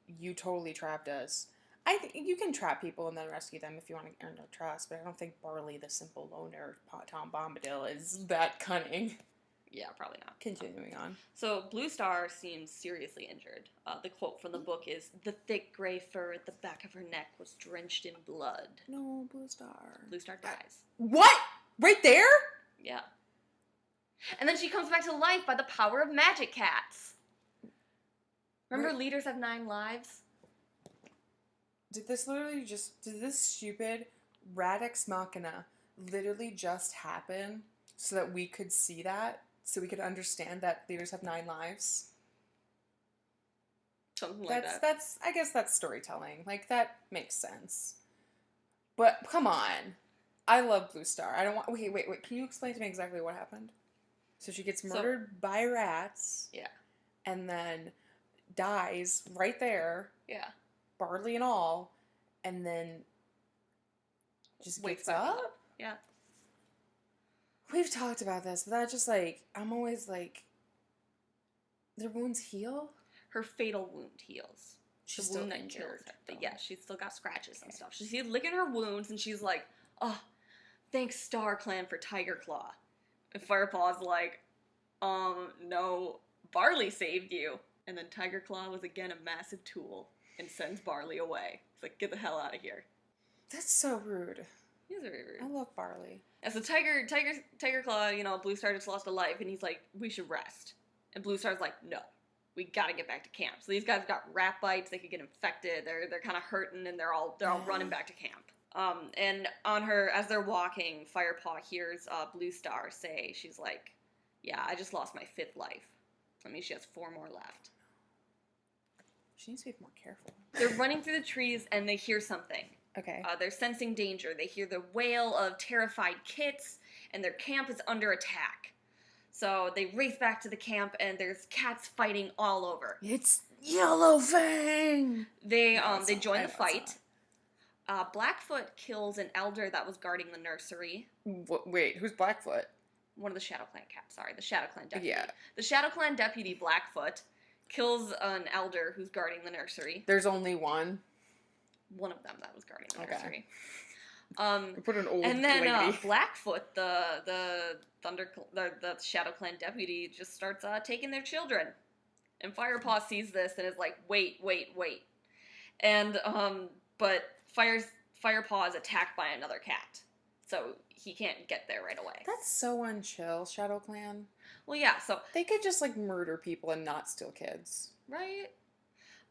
you totally trapped us. I think you can trap people and then rescue them if you want to earn their trust, but I don't think Barley, the simple loner, Tom Bombadil, is that cunning. Yeah, probably not. Continuing on. So, Blue Star seems seriously injured. The quote from the book is, "The thick gray fur at the back of her neck was drenched in blood." No, Blue Star. Blue Star dies. What? Right there? Yeah. And then she comes back to life by the power of magic cats. Remember, leaders have 9 lives? Did this stupid Rad Ex Machina literally just happen so that we could see that so we could understand that leaders have 9 lives. Something like that. That's I guess that's storytelling. Like, that makes sense. But come on. I love Blue Star. I don't want... Wait. Can you explain to me exactly what happened? So she gets murdered by rats. Yeah. And then dies right there. Yeah. Barley and all. And then just wakes up? Yeah. We've talked about this, but that's just like... I'm always like... Their wounds heal? Her fatal wound heals. She's the still wound that injured, kills her. though. But yeah, she's still got scratches and stuff. She's licking her wounds, and she's like, "Oh, thanks Star Clan for Tiger Claw." And Firepaw's like, no, Barley saved you. And then Tiger Claw was again a massive tool and sends Barley away. It's like, get the hell out of here. That's so rude. He's very rude. I love Barley. And so Tiger Claw, you know, Blue Star just lost a life, and he's like, we should rest. And Blue Star's like, no. We gotta get back to camp. So these guys got rat bites. They could get infected. They're kind of hurting, and they're all running back to camp. And on her, as they're walking, Firepaw hears Blue Star say, she's like, "Yeah, I just lost my 5th life. That means she has 4 more left." She needs to be more careful. They're running through the trees, and they hear something. Okay. They're sensing danger. They hear the wail of terrified kits, and their camp is under attack. So they race back to the camp, and there's cats fighting all over. It's Yellowfang! They join the fight. Blackfoot kills an elder that was guarding the nursery. Wait, who's Blackfoot? One of the Shadow Clan cats, sorry. The Shadow Clan deputy. Yeah. The Shadow Clan deputy, Blackfoot, kills an elder who's guarding the nursery. There's only one? One of them that was guarding the Okay. nursery. Put an old And then lady. Blackfoot, the Shadow Clan deputy, just starts taking their children. And Firepaw sees this and is like, wait. And, but Firepaw is attacked by another cat. So he can't get there right away. That's so unchill, Shadow Clan. Well, yeah, so... They could just, like, murder people and not steal kids. Right?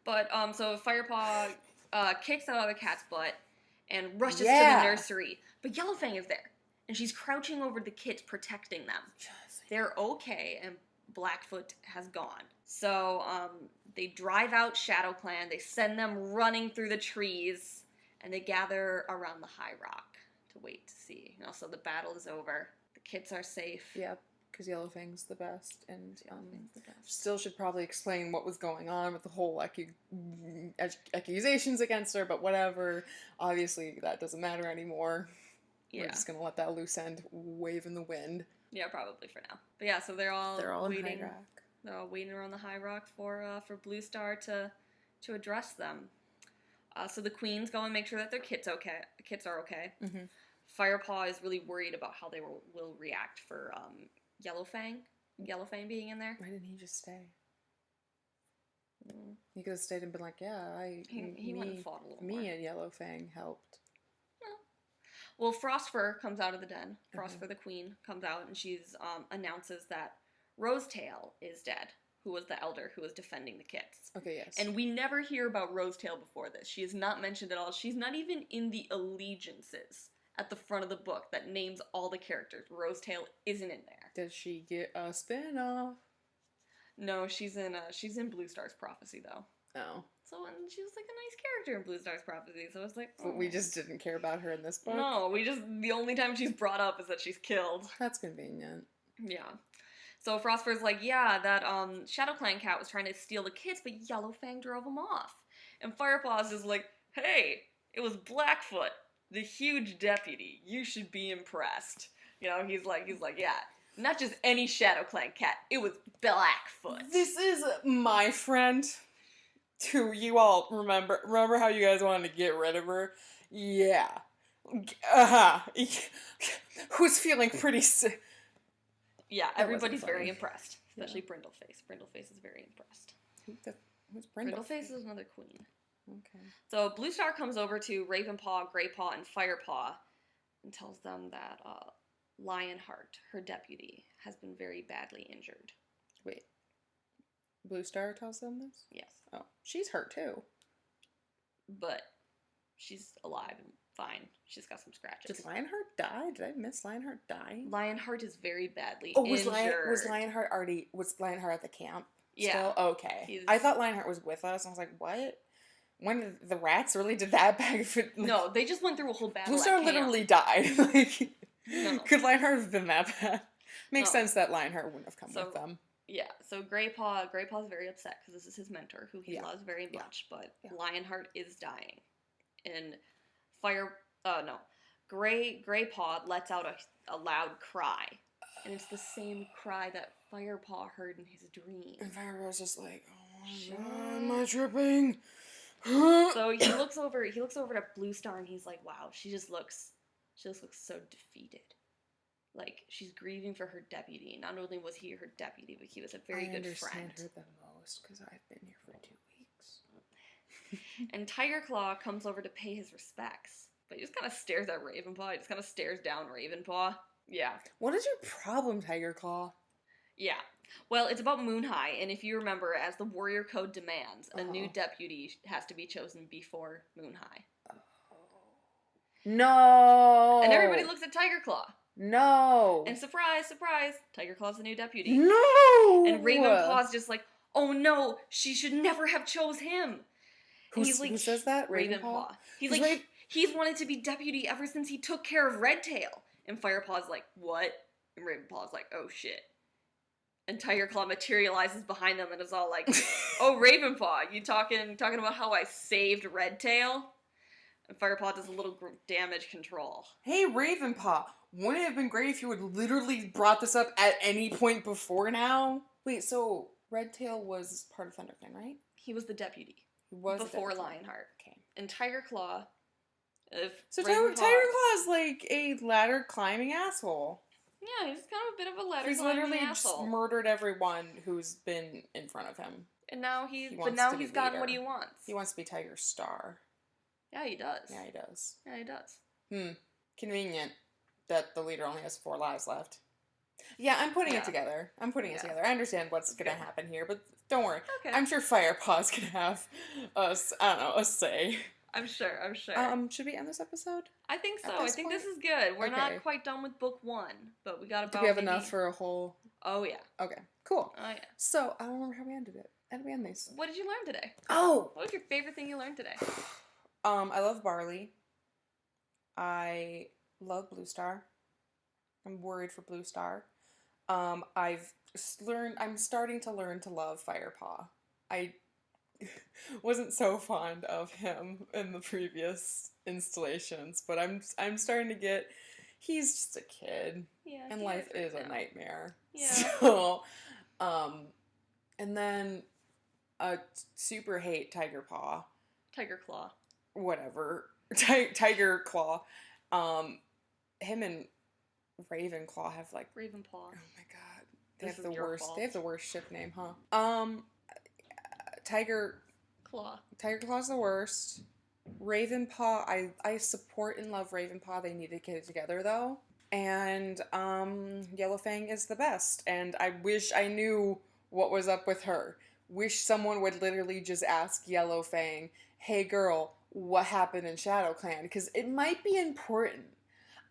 But, so Firepaw kicks that other cat's butt and rushes to the nursery. But Yellowfang is there. And she's crouching over the kids, protecting them. They're okay, and Blackfoot has gone. So, they drive out Shadow Clan, they send them running through the trees, and they gather around the high rock to wait to see. You know, so the battle is over. The kids are safe. Yep, because Yellowfang's the best, and still should probably explain what was going on with the whole accusations against her, but whatever. Obviously, that doesn't matter anymore. Yeah. We're just gonna let that loose end wave in the wind. Yeah, probably for now. But yeah, so they're all waiting. In High Rock. They're all waiting around the High Rock for Blue Star to address them. So the queens go and make sure that their kits are okay. Mm-hmm. Firepaw is really worried about how they will react for Yellowfang being in there. Why didn't he just stay? He could have stayed and been like, yeah, he went and fought a little more. Me and Yellowfang helped. Well, Frostfur comes out of the den. Frostfur, the queen, comes out, and she's announces that Rosetail is dead, who was the elder who was defending the kits. Okay, yes. And we never hear about Rosetail before this. She is not mentioned at all. She's not even in the allegiances at the front of the book that names all the characters. Rosetail isn't in there. Does she get a spin-off? No, she's in Blue Star's Prophecy, though. Oh. So, and she was like a nice character in Blue Star's Prophecy, so I was like, But we just didn't care about her in this book? No, the only time she's brought up is that she's killed. That's convenient. Yeah. So Frostfur's like, yeah, that Shadow Clan cat was trying to steal the kids, but Yellowfang drove him off. And Firepaw's is like, hey, it was Blackfoot, the huge deputy. You should be impressed. You know, he's like, yeah, not just any Shadow Clan cat. It was Blackfoot. This is my friend. Do you all remember how you guys wanted to get rid of her? Yeah. Who's feeling pretty sick? Yeah, everybody's very impressed. Especially Brindleface. Brindleface is very impressed. Who's Brindleface? Brindleface is another queen. Okay. So Blue Star comes over to Ravenpaw, Greypaw, and Firepaw and tells them that Lionheart, her deputy, has been very badly injured. Wait. Blue Star tells them this? Yes. Oh, she's hurt too. But she's alive, and fine. She's got some scratches. Did Lionheart die? Did I miss Lionheart dying? Lionheart is very badly was injured. Was Lionheart at the camp? Yeah. Still? Okay. I thought Lionheart was with us. I was like, what? When did the rats really did that back? No, they just went through a whole battle. Blue Star literally died. Like, no. Could Lionheart have been that bad? Makes sense that Lionheart wouldn't have come with them. Yeah, so Greypaw's very upset because this is his mentor, who he loves very much, but Lionheart is dying. And Greypaw lets out a loud cry. And it's the same cry that Firepaw heard in his dream. And Firepaw's just like, oh my god, am I tripping? So he looks over at Blue Star and he's like, wow, she just looks so defeated. Like, she's grieving for her deputy. Not only was he her deputy, but he was a very good friend. I understand her the most because I've been here for 2 weeks. And Tiger Claw comes over to pay his respects. But he just kind of stares at Ravenpaw. He just kind of stares down Ravenpaw. Yeah. What is your problem, Tiger Claw? Yeah. Well, it's about Moon High, and if you remember, as the Warrior Code demands, a new deputy has to be chosen before Moon High. No! And everybody looks at Tiger Claw. No! And surprise, surprise, Tiger Claw's the new deputy. No! And Ravenpaw's just like, oh no, she should never have chose him. Who says that? Ravenpaw? He's like, he's wanted to be deputy ever since he took care of Redtail. And Firepaw's like, what? And Ravenpaw's like, oh shit. And Tiger Claw materializes behind them and is all like, oh, Ravenpaw, you talking about how I saved Redtail? And Firepaw does a little damage control. Hey, Ravenpaw, wouldn't it have been great if you had literally brought this up at any point before now? Wait, so Redtail was part of ThunderClan, right? He was the deputy. He was before Lionheart. Okay. And Tiger Claw... So Tiger Claw is like a ladder climbing asshole. Yeah, he's kind of a bit of a ladder climbing asshole. He's literally just murdered everyone who's been in front of him. And now he's gotten what he wants. He wants to be Tiger Star. Yeah, he does. Yeah, he does. Yeah, he does. Convenient that the leader only has 4 lives left. Yeah, I'm putting it together. I understand what's going to happen here, but don't worry. Okay. I'm sure Firepaw's going to have a say. I'm sure. Should we end this episode? I think so. I think this is good. We're not quite done with book 1, but we got about... Do we have enough for a whole... Oh, yeah. Okay, cool. Oh, yeah. So, I don't remember how we ended it. How did we end these? What did you learn today? Oh! What was your favorite thing you learned today? I love Barley. I love Blue Star. I'm worried for Blue Star. I'm starting to learn to love Firepaw. I wasn't so fond of him in the previous installations, but I'm starting to get, he's just a kid. Yeah. And life is a nightmare. Yeah. So, and then super hate Tiger Claw. Whatever. Tiger Claw. Him and Ravenclaw have like... Ravenpaw. Oh my god. They have the worst ship name, huh? Tiger Claw's the worst. Ravenpaw, I support and love Ravenpaw. They need to get it together though. And Yellowfang is the best. And I wish I knew what was up with her. Wish someone would literally just ask Yellowfang, hey girl, what happened in ShadowClan? Because it might be important.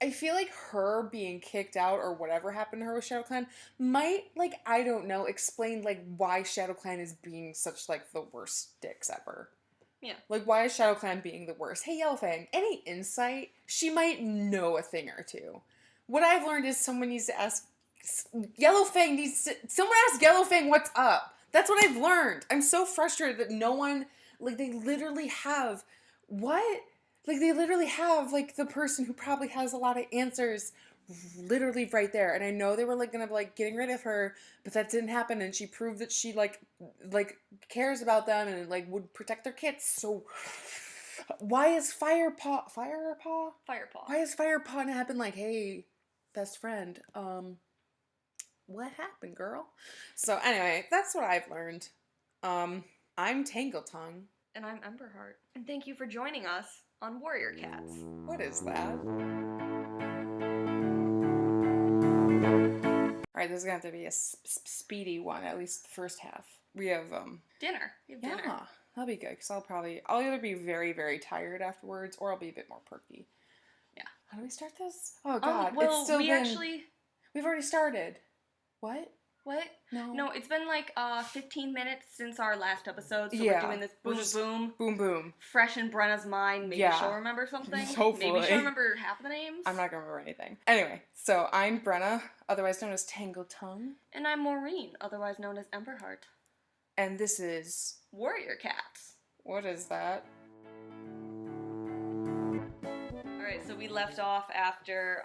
I feel like her being kicked out or whatever happened to her with ShadowClan might, like, I don't know, explain, like, why ShadowClan is being such, like, the worst dicks ever. Yeah. Like, why is ShadowClan being the worst? Hey, Yellowfang, any insight? She might know a thing or two. What I've learned is someone needs to ask... Someone ask Yellowfang what's up. That's what I've learned. I'm so frustrated that no one... Like, they literally have... What? Like, they literally have, like, the person who probably has a lot of answers literally right there. And I know they were, like, gonna be, like, getting rid of her, but that didn't happen. And she proved that she, like, cares about them and, like, would protect their kids. So, why is Firepaw? Why is Firepaw not happen, like, hey, best friend, what happened, girl? So, anyway, that's what I've learned. I'm Tangletongue. And I'm Emberheart. And thank you for joining us on Warrior Cats. What is that? Alright, this is gonna have to be a speedy one, at least the first half. We have, dinner. Yeah, that'll be good, because I'll either be very, very tired afterwards, or I'll be a bit more perky. How do we start this? Oh God, well, it's still we been... actually... We've already started. What? What? No. No, it's been like 15 minutes since our last episode, so Yeah, we're doing this we're boom just boom. Boom boom. Fresh in Brenna's mind. Maybe Yeah. she'll remember something. Hopefully. Maybe she'll remember half of the names. I'm not gonna remember anything. Anyway, so I'm Brenna, otherwise known as Tangle Tongue. And I'm Maureen, otherwise known as Ember Heart. And this is... Warrior Cats. What is that? Alright, so we left off after,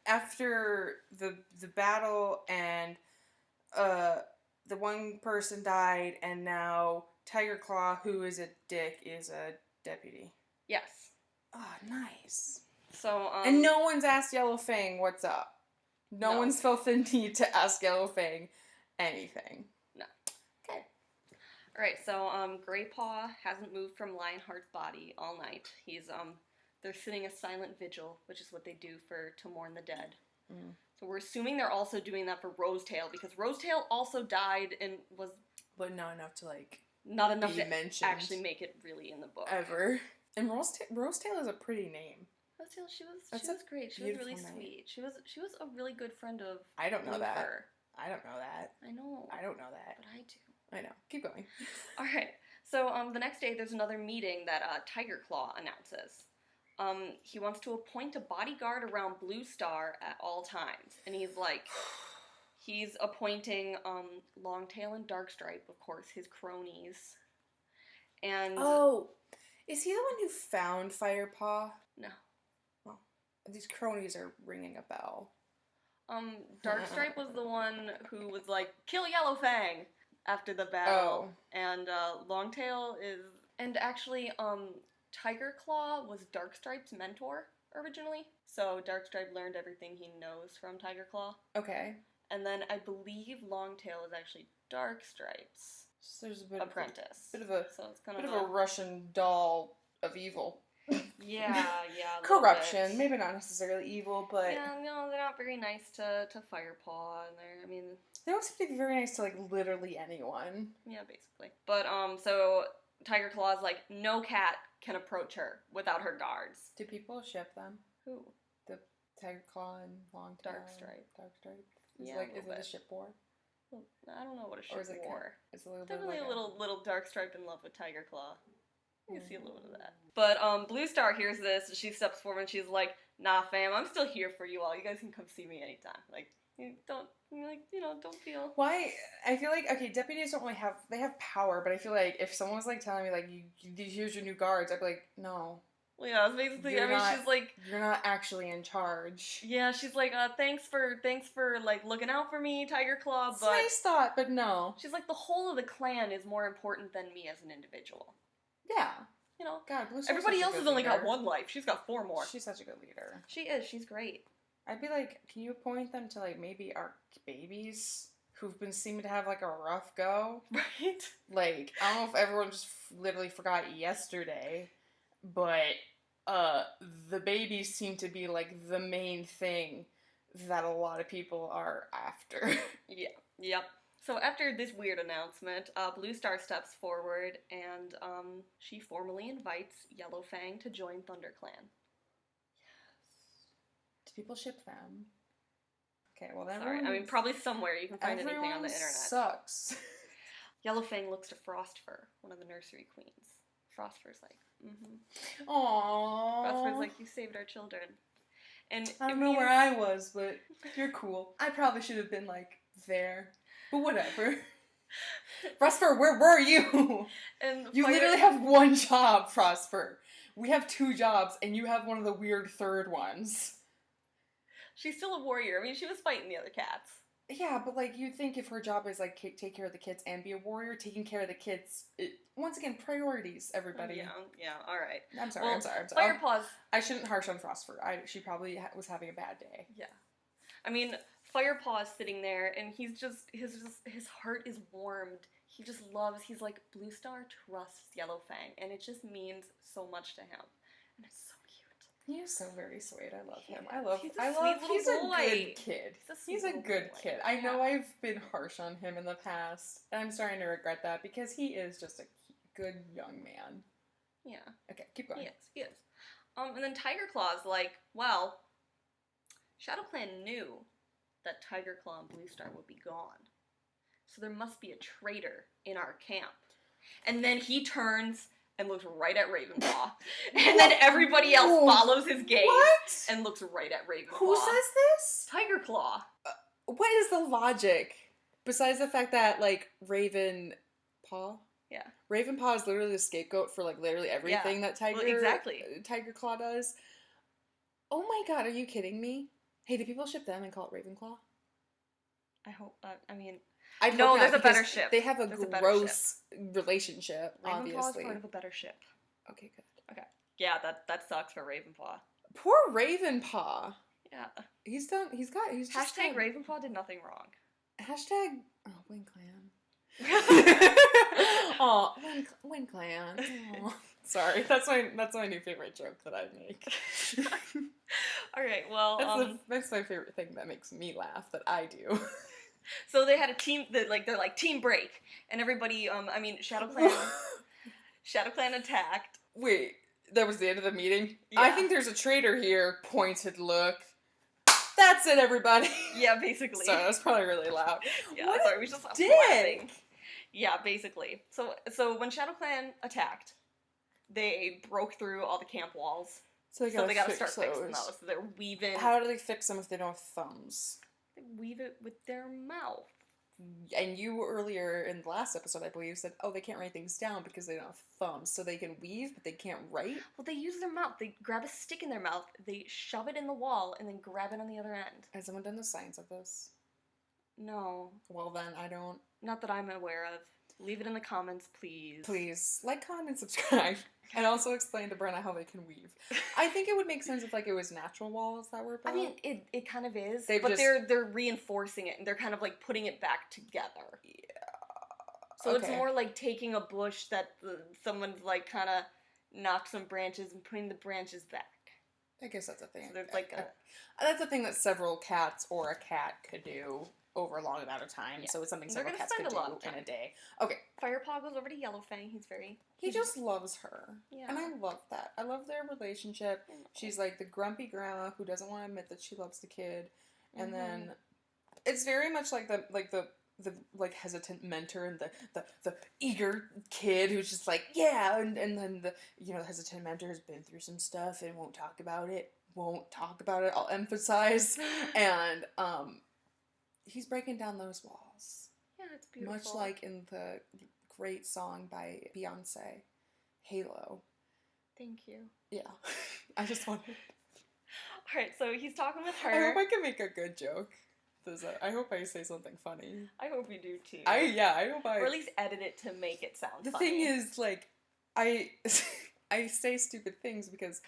After the battle and the one person died, and now Tiger Claw, who is a dick, is a deputy. Yes. Oh, nice. So, and no one's asked Yellowfang what's up. No one's felt the need to ask Yellowfang anything. No. Okay. Alright, so, Greypaw hasn't moved from Lionheart's body all night. He's, they're sitting a silent vigil, which is what they do to mourn the dead. Mm. So we're assuming they're also doing that for Rosetail, because Rosetail also died and was... But not enough to, like, not enough to mentioned actually make it really in the book. Ever. And Rosetail is a pretty name. Rosetail, she was great. She was really sweet. She was a really good friend of I don't know that. Fur. I don't know that. I know. I don't know that. But I do. I know. Keep going. Alright. So the next day there's another meeting that Tiger Claw announces. He wants to appoint a bodyguard around Blue Star at all times. And he's like, he's appointing Longtail and Darkstripe, of course, his cronies. And oh, is he the one who found Firepaw? No. Well, these cronies are ringing a bell. Darkstripe was the one who was like, kill Yellowfang after the battle. Oh. And Longtail is... And actually, Tiger Claw was Darkstripe's mentor originally. So Darkstripe learned everything he knows from Tiger Claw. Okay. And then I believe Longtail is actually Darkstripe's apprentice. Bit of a so it's kind of a Russian doll of evil. Yeah. Corruption, maybe not necessarily evil, but yeah, no, they're not very nice to Firepaw, and they don't seem to be very nice to like literally anyone. Yeah, basically. But so Tiger Claw's like, no cat can approach her without her guards. Do people ship them? Who? The Tiger Claw and Longtail. Darkstripe. Yeah, is it a ship war? Well, I don't know what a ship war. It's a little definitely like a little Darkstripe in love with Tiger Claw. You can see a little bit of that. But Blue Star hears this, and she steps forward and she's like, nah fam, I'm still here for you all. You guys can come see me anytime. Like, don't feel... Why? I feel like, okay, deputies don't really have... They have power, but I feel like if someone was, like, telling me, like, here's your new guards, I'd be like, no. Well, yeah, it's basically, she's like... You're not actually in charge. Yeah, she's like, thanks for, like, looking out for me, Tiger Claw, but... It's a nice thought, but no. She's like, the whole of the clan is more important than me as an individual. Yeah. You know, God, Blue Star's everybody else has only got one life. She's got 4 more. She's such a good leader. She is. She's great. I'd be like, can you appoint them to, like, maybe our babies who've been seeming to have, like, a rough go? Right? Like, I don't know if everyone just literally forgot yesterday, but, the babies seem to be, like, the main thing that a lot of people are after. Yeah. Yep. So after this weird announcement, Blue Star steps forward and she formally invites Yellowfang to join ThunderClan. Do people ship them? Okay, well then. Sorry, I mean probably somewhere you can find anything on the internet. Sucks. Yellowfang looks to Frostfur, one of the nursery queens. Frostfur's like, Aww. Frostfur's like, you saved our children. And I don't know where I was, but you're cool. I probably should have been like there. But whatever. Frostfur, where were you? And you literally have one job, Frostfur. We have 2 jobs, and you have one of the weird third ones. She's still a warrior. I mean, she was fighting the other cats. Yeah, but, like, you'd think if her job is, like, take care of the kids and be a warrior, taking care of the kids... once again, priorities, everybody. Yeah, alright. I'm sorry. Firepaw's... I shouldn't harsh on Frostfur. She probably was having a bad day. Yeah. I mean... Firepaw's sitting there, and he's just his heart is warmed. He just loves. He's like, Blue Star trusts Yellowfang, and it just means so much to him, and it's so cute. He is so very sweet. I love him. He's He's a good kid. He's a good kid. I know I've been harsh on him in the past, and I'm starting to regret that because he is just a good young man. Yeah. Okay, keep going. He is. And then Tiger Claw's like, well, ShadowClan knew that Tiger Claw and Blue Star would be gone. So there must be a traitor in our camp. And then he turns and looks right at Ravenclaw. And then everybody else follows his gaze and looks right at Ravenclaw. Who says this? Tiger Claw. What is the logic? Besides the fact that, like, Ravenpaw? Yeah. Ravenpaw is literally the scapegoat for, like, literally everything that Tiger Claw does. Oh my god, are you kidding me? Hey, do people ship them and call it Ravenclaw? I hope, I mean... No, there's a better ship. They have a gross relationship, Ravenclaw obviously. is part of a better ship. Okay, good. Okay. Yeah, that sucks for Ravenclaw. Poor Ravenpaw. Yeah. He's just Hashtag Ravenclaw did nothing wrong. Hashtag, WinClan. Oh, WinClan. Oh. Sorry, that's my new favorite joke that I make. All right, well, that's my favorite thing that makes me laugh that I do. So they had a team they're like team break, and everybody ShadowClan attacked. Wait, that was the end of the meeting? Yeah. I think there's a traitor here. Pointed look. That's it, everybody. Yeah, basically. Sorry, that's probably really loud. Yeah, what sorry, we just dick. Laughing. Yeah, basically. So when ShadowClan attacked, they broke through all the camp walls. So they gotta start fixing those. So they're weaving. How do they fix them if they don't have thumbs? They weave it with their mouth. And you earlier in the last episode, I believe, said, oh, they can't write things down because they don't have thumbs. So they can weave, but they can't write? Well, they use their mouth. They grab a stick in their mouth, they shove it in the wall, and then grab it on the other end. Has someone done the science of this? No. Well, then, I don't... Not that I'm aware of. Leave it in the comments, please. Please. Like, comment, and subscribe. And also explain to Brenna how they can weave. I think it would make sense if, like, it was natural walls that were built. I mean, it kind of is, but they're reinforcing it, and they're kind of, like, putting it back together. Yeah. So it's more like taking a bush that someone's, like, kind of knocked some branches and putting the branches back. I guess that's a thing. So there's, like, that's a thing that several cats or a cat could do over a long amount of time. Yeah. So it's something several cats could do in a day. Okay. Firepaw goes over to Yellowfang. He just loves her. Yeah. And I love that. I love their relationship. She's like the grumpy grandma who doesn't want to admit that she loves the kid. And then it's very much like the hesitant mentor and the eager kid who's just like, yeah, and then the hesitant mentor has been through some stuff and won't talk about it. I'll emphasize. And he's breaking down those walls. Yeah, it's beautiful. Much like in the great song by Beyonce, Halo. Thank you. Yeah. I just wanted... Alright, so he's talking with her. I hope I can make a good joke. I hope I say something funny. I hope you do too. I hope I... Or at least edit it to make it sound funny. The thing is, like, I say stupid things because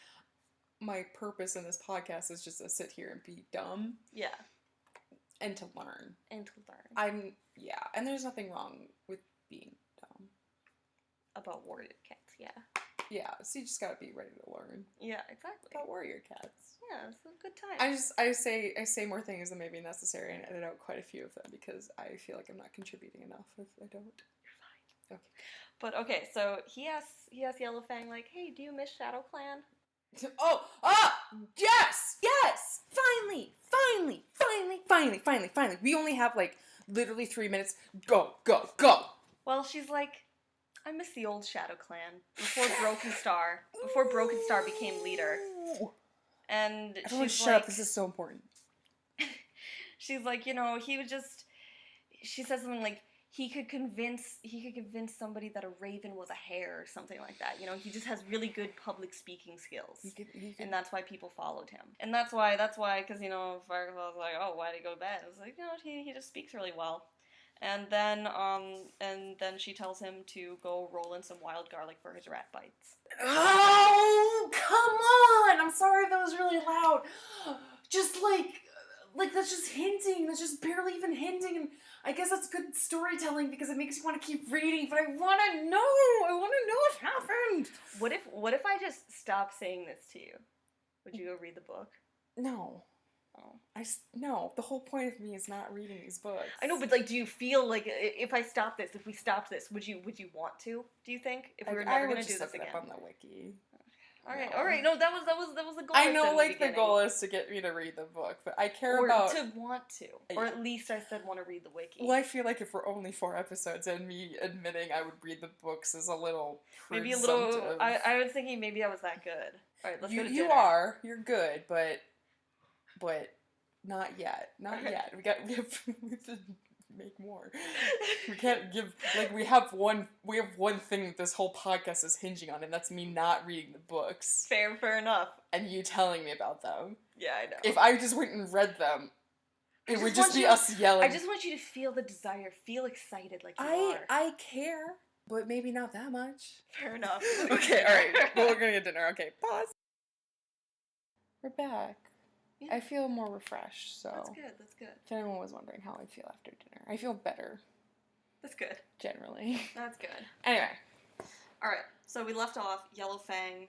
my purpose in this podcast is just to sit here and be dumb. Yeah. And to learn. And there's nothing wrong with being dumb. About warrior cats, yeah. Yeah, so you just gotta be ready to learn. Yeah, exactly. About warrior cats. Yeah, it's a good time. I say more things than may be necessary and edit out quite a few of them because I feel like I'm not contributing enough if I don't. You're fine. Okay. But okay, so he asks Yellowfang, like, hey, do you miss ShadowClan? Yes! Finally. We only have, like, literally 3 minutes. Go! Well, she's like, I miss the old ShadowClan before Broken Star became leader. And everyone shut up, this is so important. She's like, she says something like, he could convince somebody that a raven was a hare or something like that. He just has really good public speaking skills. And that's why people followed him. And that's why, because, Firefly's like, oh, why'd he go to bed? It was like, he just speaks really well. And then she tells him to go roll in some wild garlic for his rat bites. Oh, come on! I'm sorry if that was really loud. Just like that's just hinting. That's just barely even hinting. And I guess that's good storytelling because it makes you want to keep reading. But I want to know. What happened. What if I just stop saying this to you? Would you go read the book? No. Oh. No, the whole point of me is not reading these books. I know, but like, do you feel like if we stopped this, would you want to? Do you think if we were never going to do this again? I would just look it up on the wiki. All right. No, that was the goal. I know, in like, the beginning. goal is to get me to read the book, but I care or about... to want to. Or at least I said want to read the wiki. Well, I feel like if we're only 4 episodes and me admitting I would read the books is a little maybe a presumptive. little... I was thinking maybe I was that good. Alright, let's go to dinner. You are. You're good, but not yet. Not yet. We have to make more. We can't give... Like, we have one thing that this whole podcast is hinging on, and that's me not reading the books. Fair enough. And you telling me about them. Yeah, I know. If I just went and read them, it would just be us yelling. I just want you to feel the desire. Feel excited like you are. I care, but maybe not that much. Fair enough. Okay, alright. Well, we're gonna get dinner. Okay, pause. We're back. Yeah. I feel more refreshed, so... That's good. If anyone was wondering how I feel after dinner, I feel better. That's good. Generally. That's good. Anyway. Alright, so we left off, Yellow Fang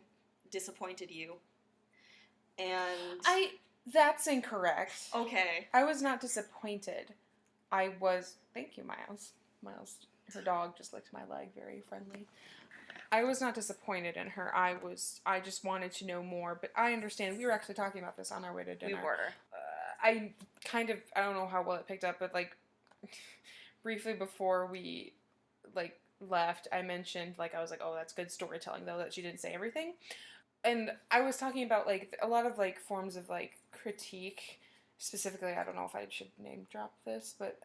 disappointed you. And... That's incorrect. Okay. I was not disappointed. I was... Thank you, Miles. Miles, her dog just licked my leg, very friendly. I was not disappointed in her. I just wanted to know more, but I understand. We were actually talking about this on our way to dinner. We were. I don't know how well it picked up, but, like, briefly before we, like, left, I mentioned, like, I was like, oh, that's good storytelling, though, that she didn't say everything. And I was talking about, like, a lot of, like, forms of, like, critique. Specifically, I don't know if I should name drop this, but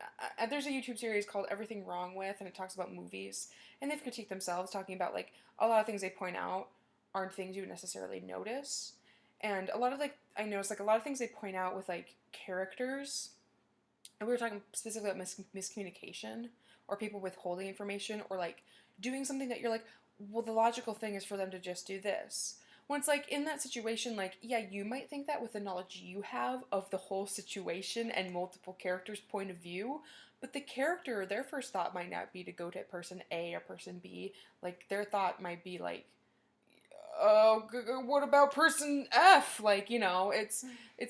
there's a YouTube series called Everything Wrong With, and it talks about movies. And they've critiqued themselves, talking about, like, a lot of things they point out aren't things you would necessarily notice. And a lot of, like, I noticed, like, a lot of things they point out with, like, characters, and we were talking specifically about miscommunication, or people withholding information, or, like, doing something that you're like, well, the logical thing is for them to just do this. When it's, like, in that situation, like, yeah, you might think that with the knowledge you have of the whole situation and multiple characters' point of view, but the character, their first thought might not be to go to person A or person B. Like, their thought might be, like, oh, what about person F? Like, you know, it's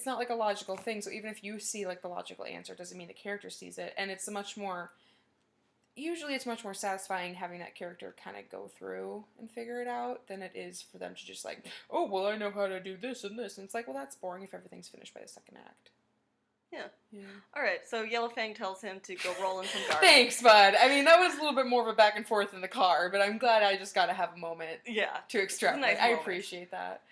not, like, a logical thing. So even if you see, like, the logical answer, it doesn't mean the character sees it. And it's usually it's much more satisfying having that character kind of go through and figure it out than it is for them to just, like, oh, well, I know how to do this and this. And it's like, well, that's boring if everything's finished by the second act. Yeah. Yeah. Alright, so Yellowfang tells him to go roll in some garlic. Thanks, bud. I mean, that was a little bit more of a back and forth in the car, but I'm glad I just got to have a moment to extrapolate. Nice I moment. appreciate that.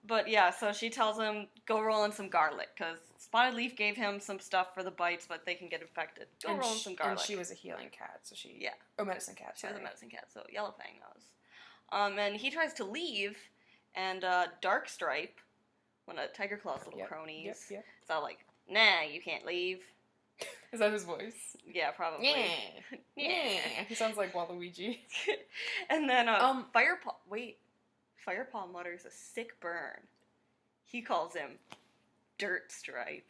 But yeah, so she tells him, go roll in some garlic, because Spotted Leaf gave him some stuff for the bites, but they can get infected. Go roll in some garlic. And she was a healing cat, so she... Yeah. Oh, medicine cat, She sorry. was a medicine cat, so Yellowfang knows. And he tries to leave, and Darkstripe, one of Tiger Claw's little cronies, is all like, nah, you can't leave. Is that his voice? Yeah, probably. Yeah. He sounds like Waluigi. And then Firepaw mutters a sick burn. He calls him Dirtstripe.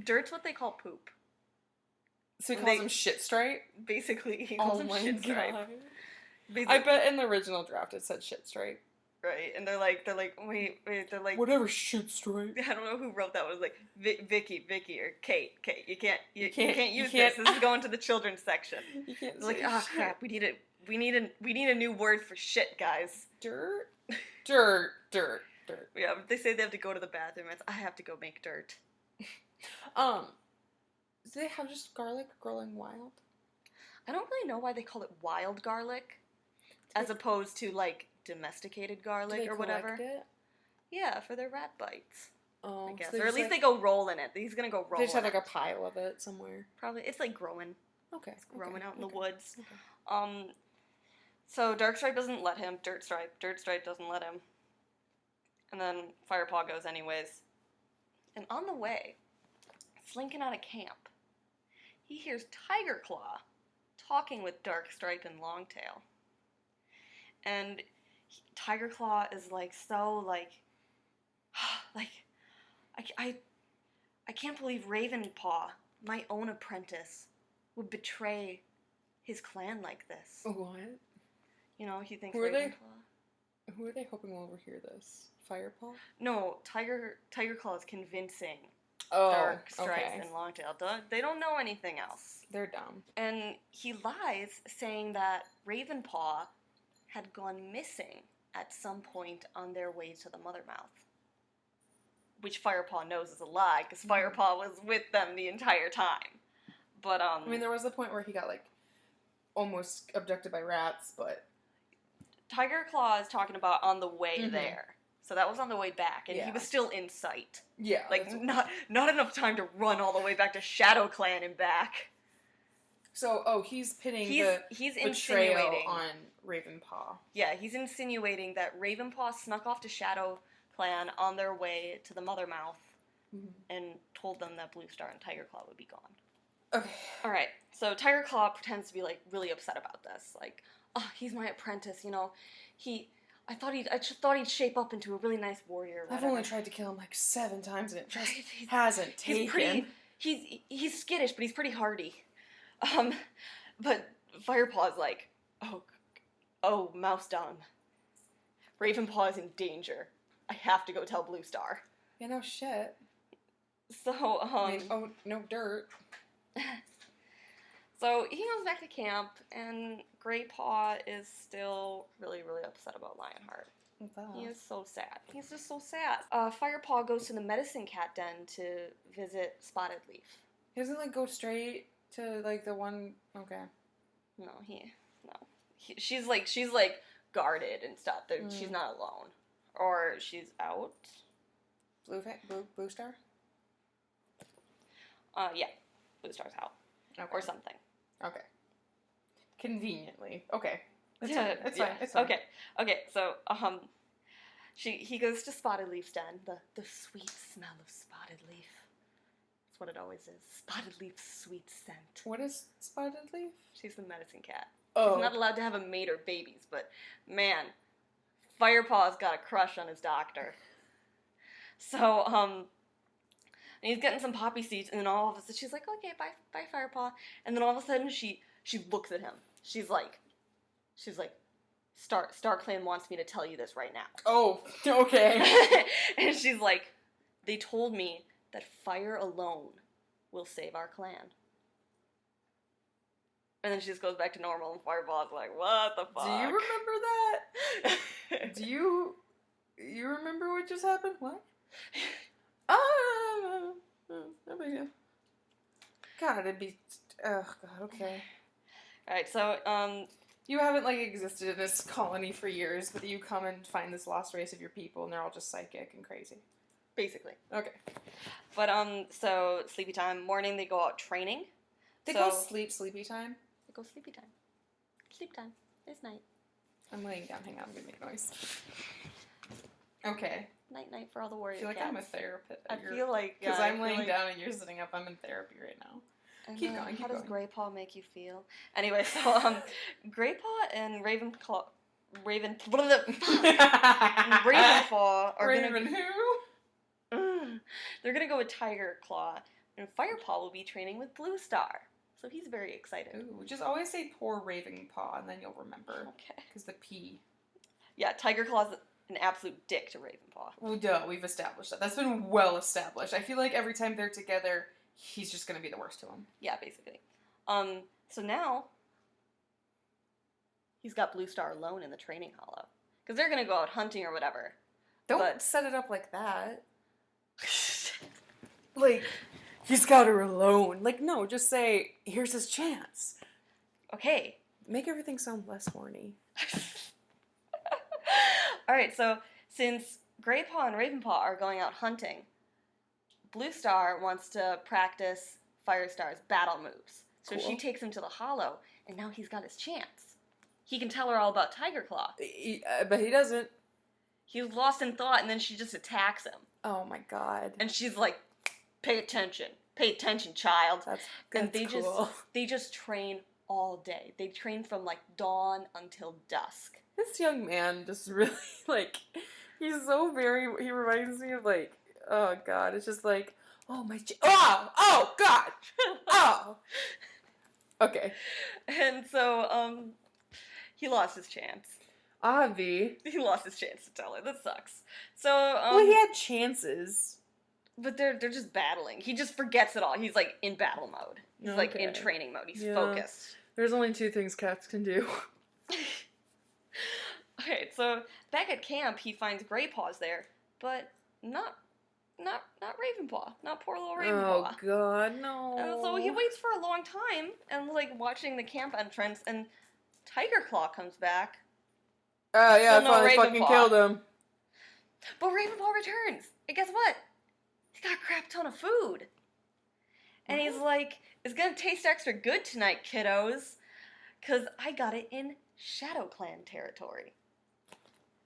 Dirt's what they call poop. So he calls him Shitstripe? Basically, he calls him Shitstripe. I bet in the original draft it said Shitstripe. Right, and they're like, wait, they're like... Whatever, Shitstripe. I don't know who wrote that. It was like, Vicky, or Kate, you can't use this. This is going to the children's section. You can't They're like, oh crap, we need a new word for shit, guys. Dirt. Yeah, they say they have to go to the bathroom. I have to go make dirt. Do they have just garlic growing wild? I don't really know why they call it wild garlic, as opposed to, like, domesticated garlic or whatever. It? Yeah, for their rat bites. Oh, I guess. so Or at least they go roll in it. He's gonna go roll. They just have like a pile of it somewhere. Probably. It's like growing. Okay. It's growing out in the woods. Okay. So Darkstripe doesn't let him. Dirtstripe doesn't let him. And then Firepaw goes anyways. And on the way, slinking out of camp, he hears Tiger Claw talking with Darkstripe and Longtail. And Tiger Claw is like so like I can't believe Ravenpaw, my own apprentice, would betray his clan like this. What? You know, he thinks Who are Ravenclaw. they hoping will overhear this? Firepaw? No, Tiger Claw is convincing Dark Stripes okay. and Longtail. They don't know anything else. They're dumb. And he lies, saying that Ravenpaw had gone missing at some point on their way to the Mothermouth. Which Firepaw knows is a lie, because Firepaw was with them the entire time. But, I mean, there was a point where he got, like, almost abducted by rats, but... Tiger Claw is talking about on the way there. So that was on the way back, and he was still in sight. Yeah. Like, not enough time to run all the way back to Shadow Clan and back. So, he's pinning he's betrayal insinuating on Ravenpaw. Yeah, he's insinuating that Ravenpaw snuck off to Shadow Clan on their way to the Mothermouth and told them that Blue Star and Tiger Claw would be gone. Okay. Alright, so Tiger Claw pretends to be, like, really upset about this. Like, oh, he's my apprentice, you know. I just thought he'd shape up into a really nice warrior. I've only tried to kill him, like, 7 times, and it just hasn't taken. He's skittish, but he's pretty hardy. But Firepaw's like, oh, Mouse Dom. Ravenpaw is in danger. I have to go tell Blue Star. Yeah, no shit. So, no dirt. So he goes back to camp, and Greypaw is still really, really upset about Lionheart. He is so sad. He's just so sad. Firepaw goes to the Medicine Cat Den to visit Spotted Leaf. He doesn't, like, go straight to, like, the one... Okay. No. She's like guarded and stuff. She's not alone. Or she's out. Blue Star? Yeah. Blue Star's out. Okay. Or something. Okay. Conveniently. Okay. It's fine. It's fine. Okay, so, he goes to Spotted Leaf's den. The sweet smell of Spotted Leaf. That's what it always is. Spotted Leaf's sweet scent. What is Spotted Leaf? She's the medicine cat. Oh. She's not allowed to have a mate or babies, but, man, Firepaw's got a crush on his doctor. So, and he's getting some poppy seeds, and then all of a sudden, she's like, okay, bye, Firepaw. And then all of a sudden, she looks at him. She's like, Star Clan wants me to tell you this right now. Oh, okay. And she's like, they told me that fire alone will save our clan. And then she just goes back to normal, and Fireball's like, what the fuck? Do you remember that? Do you remember what just happened? What? No big deal. God, it'd be... Oh, God, okay. Alright, so, you haven't, like, existed in this colony for years, but you come and find this lost race of your people, and they're all just psychic and crazy. Basically. Okay. But, so, sleepy time. Morning, they go out training. They go sleepy time? They go sleepy time. Sleep time. It's night. I'm laying down. Hang on, I'm gonna make noise. Okay. Night for all the warrior I feel like cats. I'm a therapist. I feel like... Because I'm laying down and you're sitting up, I'm in therapy right now. Keep going. How does Greypaw make you feel? Anyway, so, Greypaw and Ravenclaw are they're gonna go with Tiger Claw, and Firepaw will be training with Blue Star. So he's very excited. Ooh, just always say poor Ravenclaw, and then you'll remember. Okay. Because the P. Yeah, Tiger Claw's an absolute dick to Ravenpaw. Well, duh, we've established that. That's been well established. I feel like every time they're together, he's just gonna be the worst to him. Yeah, basically. So now, he's got Blue Star alone in the training hollow. Because they're gonna go out hunting or whatever. Don't set it up like that. Like, he's got her alone. Like, no, just say, here's his chance. Okay. Make everything sound less horny. Alright, so since Greypaw and Ravenpaw are going out hunting, Blue Star wants to practice Firestar's battle moves. So she takes him to the hollow, and now he's got his chance. He can tell her all about Tiger Claw. But he doesn't. He's lost in thought, and then she just attacks him. Oh my god. And she's like, pay attention, child. That's cool. They just train all day. They train from like dawn until dusk. This young man just really, like, he reminds me of, like, oh god, it's just like, oh my, oh god, oh. Okay. And so, he lost his chance. Avi. He lost his chance to tell her. That sucks. So, well, he had chances. But they're just battling. He just forgets it all. He's like in battle mode. He's like in training mode. He's focused. There's only 2 things cats can do. Okay, so back at camp, he finds Grey Paws there, but not Ravenpaw. Not poor little Ravenpaw. Oh God, no. And so he waits for a long time and like watching the camp entrance, and Tiger Claw comes back. Oh yeah, no finally fucking killed him. But Ravenpaw returns. And guess what? He's got a crap ton of food. And he's like, it's gonna taste extra good tonight, kiddos. Cause I got it in Shadow Clan territory.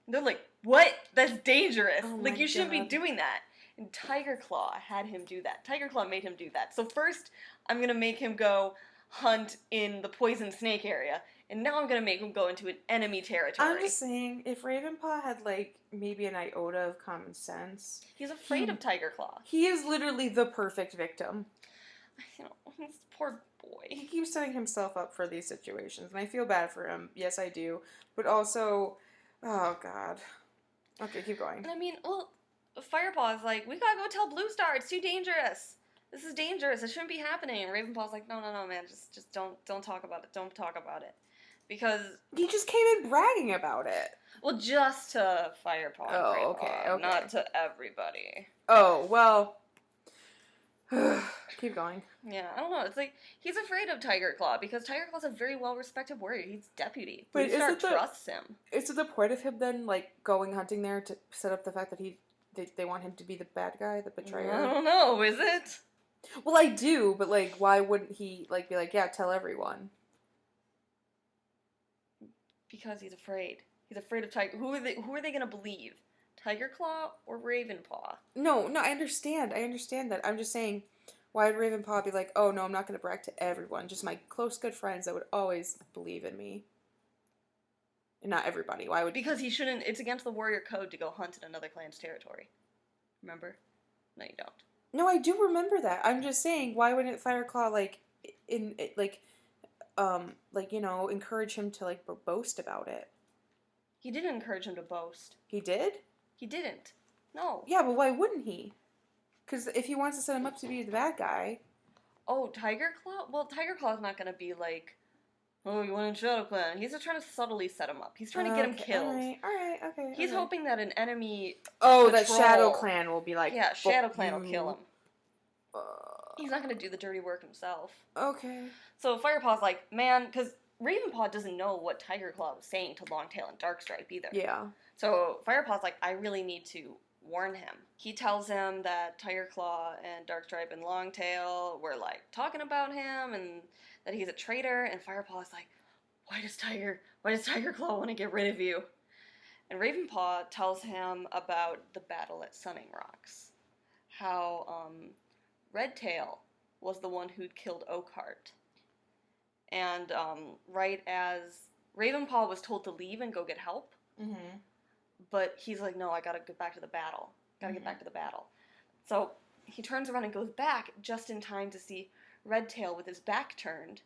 And they're like, what? That's dangerous. Oh like, my you shouldn't be God. doing that. And Tiger Claw had him do that. Tiger Claw made him do that. So first, I'm gonna make him go hunt in the poison snake area. And now I'm gonna make him go into an enemy territory. I'm just saying, if Ravenpaw had, like, maybe an iota of common sense... He's afraid of Tiger Claw. He is literally the perfect victim. You know, this poor boy. He keeps setting himself up for these situations, and I feel bad for him. Yes, I do. But also, oh God. Okay, keep going. And I mean, well, Firepaw's like, we gotta go tell Blue Star, it's too dangerous. This is dangerous, it shouldn't be happening. And Ravenpaw's like, no, man, just don't talk about it. Don't talk about it. Because... He just came in bragging about it. Well, just to Firepaw and Oh, Greypaw, okay. not to everybody. Oh, well... Keep going. Yeah, I don't know. It's like, he's afraid of Tiger Claw, because Tiger Claw's a very well-respected warrior. He's deputy. Wait, Blue Star trusts him. Is it the point of him then, like, going hunting there to set up the fact that they want him to be the bad guy, the betrayer? I don't know, is it? Well, I do, but, like, why wouldn't he, like, be like, yeah, tell everyone? Because he's afraid. He's afraid of Tiger. Who are they gonna believe? Tiger Claw or Ravenpaw? No, I understand that. I'm just saying, why would Ravenpaw be like, oh, no, I'm not going to brag to everyone, just my close, good friends that would always believe in me? And not everybody. Why would... Because he shouldn't... It's against the warrior code to go hunt in another clan's territory. Remember? No, you don't. No, I do remember that. I'm just saying, why wouldn't Fireclaw, like, you know, encourage him to, like, boast about it? He didn't encourage him to boast. He did? He didn't. No. Yeah, but why wouldn't he? Because if he wants to set him up to be the bad guy... Oh, Tiger Claw? Well, Tiger Claw's not going to be like, oh, you want in Shadow Clan. He's just trying to subtly set him up. He's trying to get him killed. Alright, okay. He's hoping that an enemy Oh, patrol, that Shadow Clan will be like... Yeah, Shadow Clan will kill him. Uh, He's not going to do the dirty work himself. Okay. So Firepaw's like, man, because Ravenpaw doesn't know what Tiger Claw was saying to Longtail and Darkstripe either. Yeah. So Firepaw's like, I really need to warn him. He tells him that Tiger Claw and Darkstripe and Longtail were like talking about him and that he's a traitor. And Firepaw's like, why does Tiger Claw want to get rid of you? And Ravenpaw tells him about the battle at Sunning Rocks. How Redtail was the one who'd killed Oakheart. And right as Ravenpaw was told to leave and go get help, but he's like, no, I gotta get back to the battle. Get back to the battle. So he turns around and goes back just in time to see Redtail with his back turned.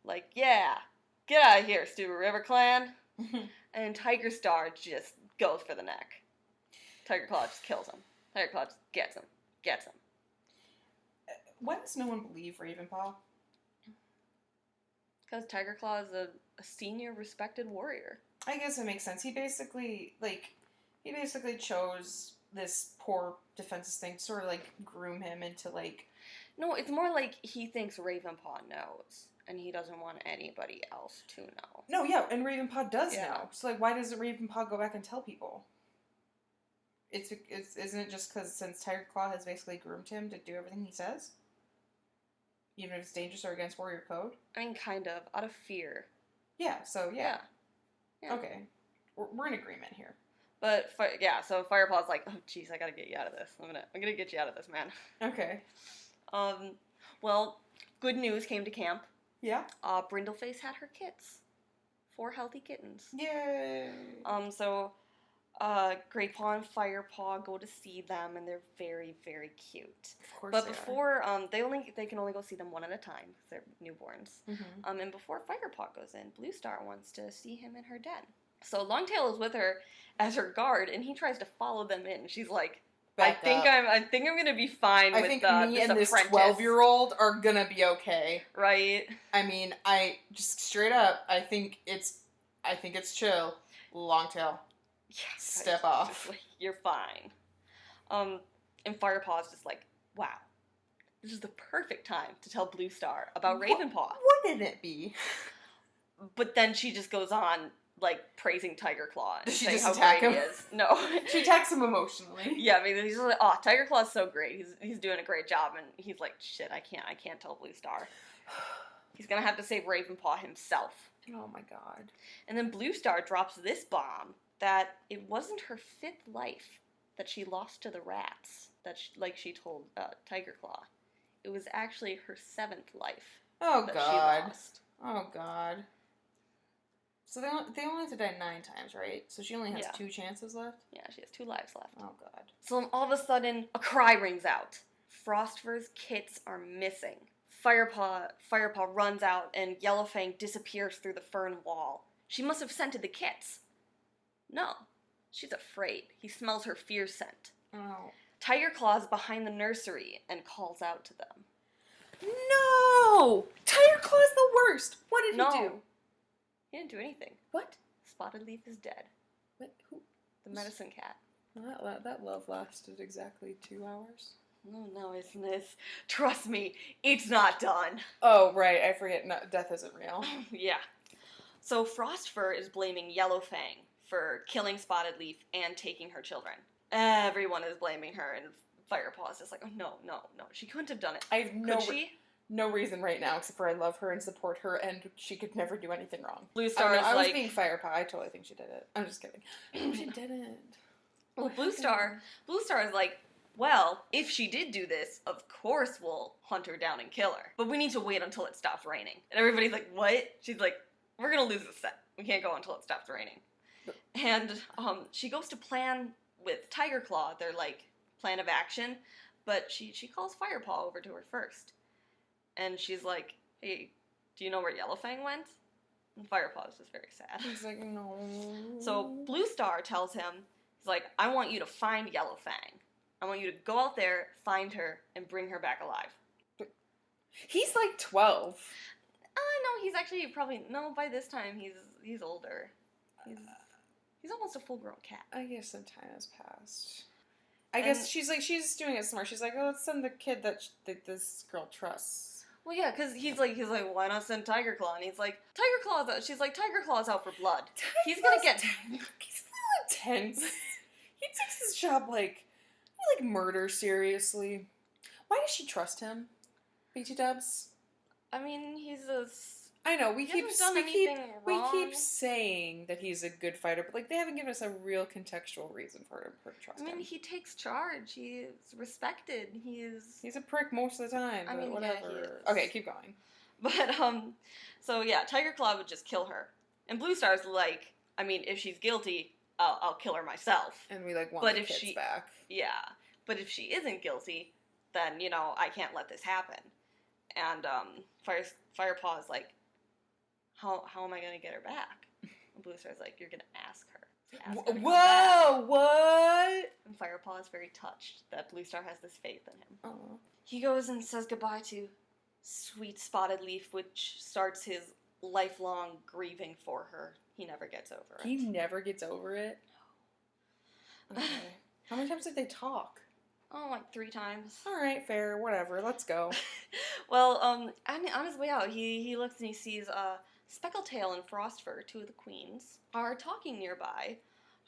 Like, yeah, get out of here, stupid River Clan. And Tiger Star just goes for the neck. Tiger Claw just kills him. Tiger Claw just gets him. Why does no one believe Ravenpaw? Because Tiger Claw is a senior, respected warrior. I guess it makes sense. He basically chose this poor defenseless thing to sort of, like, groom him into, like... No, it's more like he thinks Ravenpaw knows, and he doesn't want anybody else to know. No, yeah, and Ravenpaw does know. So, like, why doesn't Ravenpaw go back and tell people? Isn't it just because since Tiger Claw has basically groomed him to do everything he says? Even if it's dangerous or against warrior code? I mean, kind of. Out of fear. Yeah, so, yeah. Yeah. Okay. We're in agreement here. But, so Firepaw's like, oh, jeez, I gotta get you out of this. I'm gonna get you out of this, man. Okay. Well, good news came to camp. Yeah? Brindleface had her kits. 4 healthy kittens. Yay! So, Greypaw and Firepaw go to see them, and they're very, very cute. Of course But they before, they can only go see them one at a time, because they're newborns. are. And before Firepaw goes in, Blue Star wants to see him in her den. So Longtail is with her as her guard, and he tries to follow them in. She's like, back up. I think I'm gonna be fine with me this and this apprentice. 12-year-old are gonna be okay. Right? I mean, I just straight up, I think it's chill. Long tail. Yeah. Step right. off. Just like, you're fine. And Firepaw's just like, wow, this is the perfect time to tell Blue Star about Ravenpaw. Wouldn't it be? But then she just goes on, like, praising Tiger Claw and Does she saying just how attack great him? he is. No. She attacks him emotionally. Yeah, I mean, he's just like, oh, Tiger Claw's so great. He's doing a great job. And he's like, shit, I can't tell Blue Star. He's gonna have to save Ravenpaw himself. Oh my god. And then Blue Star drops this bomb that it wasn't her 5th life that she lost to the rats, that she told Tiger Claw. It was actually her 7th life Oh that god. she lost. Oh god. So they only have to die 9 times, right? So she only has Yeah. 2 chances left? Yeah, she has 2 lives left. Oh god. So all of a sudden, a cry rings out. Frostfur's kits are missing. Firepaw runs out and Yellowfang disappears through the fern wall. She must have scented the kits. No, she's afraid. He smells her fear scent. Oh. Tiger Claw's behind the nursery and calls out to them. No! Tiger Claw's the worst! What did he do? He didn't do anything. What? Spotted Leaf is dead. What? Who? The medicine cat. That love lasted exactly 2 hours. No, isn't this? Trust me, it's not done. Oh, right. I forget. No, death isn't real. Yeah. So Frostfur is blaming Yellowfang for killing Spotted Leaf and taking her children. Everyone is blaming her, and Firepaw is just like, oh, no. She couldn't have done it. I have no reason right now except for I love her and support her, and she could never do anything wrong. Blue Star is I was like... being Firepaw. I totally think she did it. I'm just kidding. No, she didn't. Well, Blue Star is like, well, if she did do this, of course we'll hunt her down and kill her. But we need to wait until it stops raining. And everybody's like, what? She's like, we're gonna lose this set. We can't go until it stops raining. And she goes to plan with Tiger Claw, their, like, plan of action, but she calls Firepaw over to her first. And she's like, hey, do you know where Yellowfang went? And Firepaw is just very sad. He's like, no. So Blue Star tells him, he's like, I want you to find Yellowfang. I want you to go out there, find her, and bring her back alive. He's like 12. No, he's actually probably, no, by this time he's older. He's almost a full-grown cat. I guess some time has passed. I guess she's doing it smart. She's like, oh, let's send the kid that this girl trusts. Well, yeah, because he's like, why not send Tiger Claw? And he's like, Tiger Claw's out. She's like, Tiger Claw's out for blood. He's gonna get... He's a little intense. He takes his job like murder seriously. Why does she trust him? BT Dubs? I mean, he's a... I know, we keep saying that he's a good fighter, but like they haven't given us a real contextual reason for her to trust him. I mean, he takes charge. He is respected. He's a prick most of the time, but whatever. Yeah, he is. Okay, keep going. But so yeah, Tiger Claw would just kill her, and Blue Star's like, I mean, if she's guilty, I'll kill her myself. And we like want the kids back. Yeah, but if she isn't guilty, then I can't let this happen. And Firepaw is like, how am I gonna get her back? And Blue Star's like, you're gonna ask her. Whoa! What? And Firepaw is very touched that Blue Star has this faith in him. Oh. He goes and says goodbye to sweet Spotted Leaf, which starts his lifelong grieving for her. He never gets over it. He never gets over it? No. Okay. How many times did they talk? Oh, like 3 times. Alright, fair, whatever, let's go. Well, on his way out, he looks and he sees Speckletail and Frostfur, 2 of the queens, are talking nearby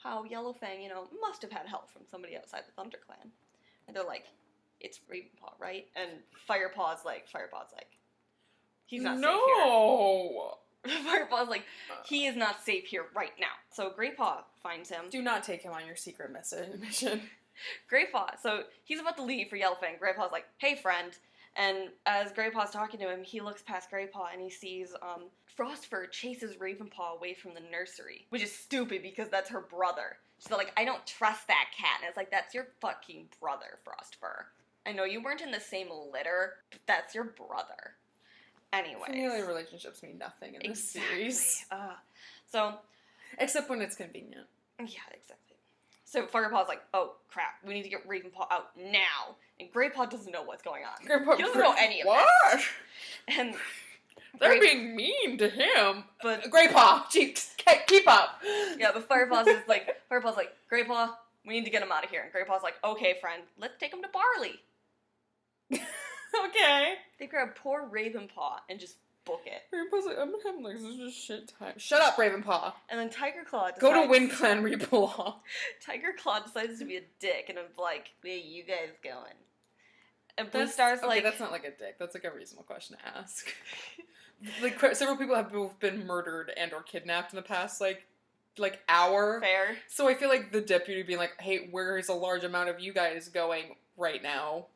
how Yellowfang, must have had help from somebody outside the ThunderClan. And they're like, it's Ravenpaw, right? And Firepaw's like, he's not safe here. Firepaw's like, he is not safe here right now. So Greypaw finds him. Do not take him on your secret mission. Greypaw, so he's about to leave for Yellowfang. Greypaw's like, hey friend. And as Greypaw's talking to him, he looks past Greypaw and he sees Frostfur chases Ravenpaw away from the nursery, which is stupid because that's her brother. She's like, I don't trust that cat. And it's like, that's your fucking brother, Frostfur. I know you weren't in the same litter, but that's your brother. Anyways. Family relationships mean nothing in this series. So, except when it's convenient. Yeah, exactly. So Firepaw is like, oh crap, we need to get Ravenpaw out now. And Greypaw doesn't know what's going on. Greypaw, He doesn't know any of what? this. And they're being mean to him. But Greypaw, keep up. Yeah, but Firepaw's like, Greypaw, we need to get him out of here. And Greypaw's like, okay, friend, let's take him to Barley. Okay. They grab poor Ravenpaw and just book it. Ravenpaw's like, I'm gonna have like this is shit time. Shut up, Ravenpaw. And then Tiger Claw decides... Go to Wind Clan where you belong. Tiger Claw decides to be a dick and is like, where you guys going? And Blue Star's okay, like... that's not like a dick. That's like a reasonable question to ask. Like, several people have both been murdered and or kidnapped in the past, like hour. Fair. So I feel like the deputy being like, hey, where is a large amount of you guys going right now?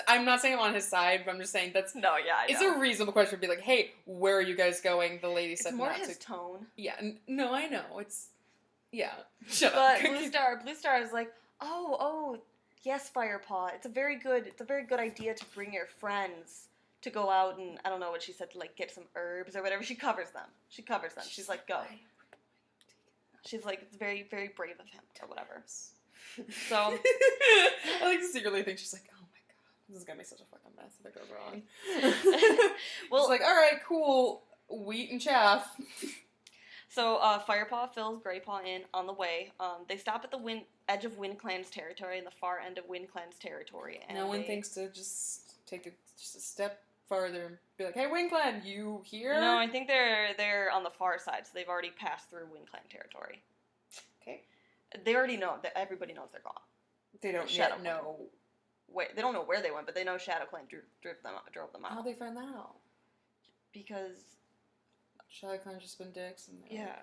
I'm not saying I'm on his side, but I'm just saying that's... No, yeah, I know. It's a reasonable question to be like, hey, where are you guys going? The lady said it's more not his to... tone. Yeah, no, I know. It's... Yeah. Shut up. But Blue Star is like, oh, yes, Firepaw. It's a very good idea to bring your friends to go out and, I don't know what she said, to like get some herbs or whatever. She covers them. She's like, go. She's like, it's very, very brave of him or whatever. So I like to secretly think she's like, oh my god, this is gonna be such a fucking mess if it goes wrong. Well, she's like, all right, cool, wheat and chaff. So Firepaw fills Greypaw in on the way. They stop at the edge of Wind Clan's territory, in the far end of Wind Clan's territory. And no one thinks to just take just a step farther and be like, hey, Wind Clan, you here? No, I think they're on the far side, so they've already passed through Wind Clan territory. Okay. They already know that everybody knows they're gone. They don't yet know. Wait, they don't know where they went, but they know Shadow Clan drove them out. How'd they find that out? Because Shadow Clan's just been dicks and yeah.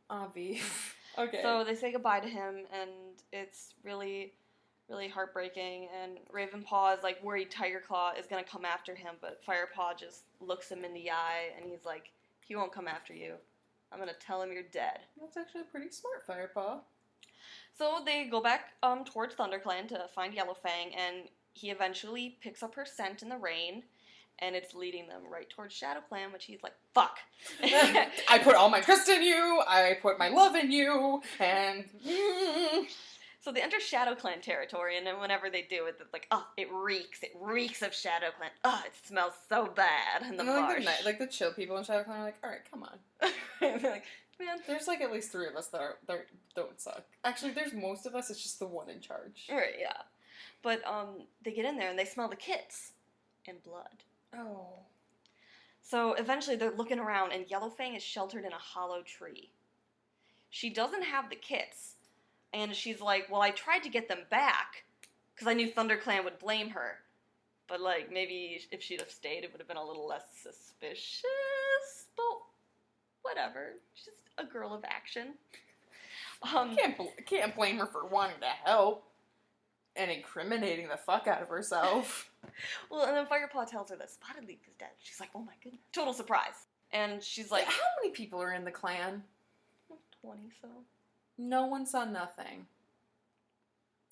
Obvi. Okay. So they say goodbye to him, and it's really, really heartbreaking. And Ravenpaw is like worried Tiger Claw is gonna come after him, but Firepaw just looks him in the eye, and he's like, he won't come after you. I'm gonna tell him you're dead. That's actually pretty smart, Firepaw. So they go back towards ThunderClan to find Yellowfang, and he eventually picks up her scent in the rain, and it's leading them right towards ShadowClan, which he's like, fuck. I put all my trust in you, I put my love in you, and... So they enter ShadowClan territory, and then whenever they do it, it's like, oh, it reeks of ShadowClan. Oh, it smells so bad in the marsh. Like the chill people in ShadowClan are like, alright, come on. They're like, man. There's like at least 3 of us that don't suck. Actually, there's most of us, it's just the one in charge. Right, yeah. But they get in there and they smell the kits and blood. Oh. So eventually they're looking around, and Yellowfang is sheltered in a hollow tree. She doesn't have the kits. And she's like, well, I tried to get them back, because I knew ThunderClan would blame her. But, like, maybe if she'd have stayed, it would have been a little less suspicious. But whatever. She's a girl of action. Can't blame her for wanting to help. And incriminating the fuck out of herself. Well, and then Firepaw tells her that Spotted Leaf is dead. She's like, oh my goodness. Total surprise. And she's like... How many people are in the clan? 20, so... No one saw nothing.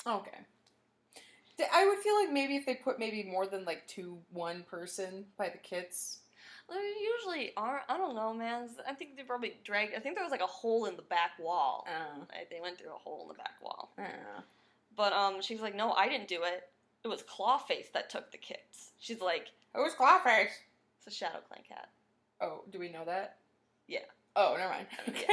Okay. I would feel like maybe if they put maybe more than like 1 person by the kits. They usually aren't. I don't know, man. I think they probably dragged... I think there was like a hole in the back wall. Oh. They went through a hole in the back wall. Oh. But she's like, no, I didn't do it. It was Clawface that took the kits. She's like... Who's Clawface? It's a ShadowClan cat. Oh, do we know that? Yeah. Oh, never mind. Okay.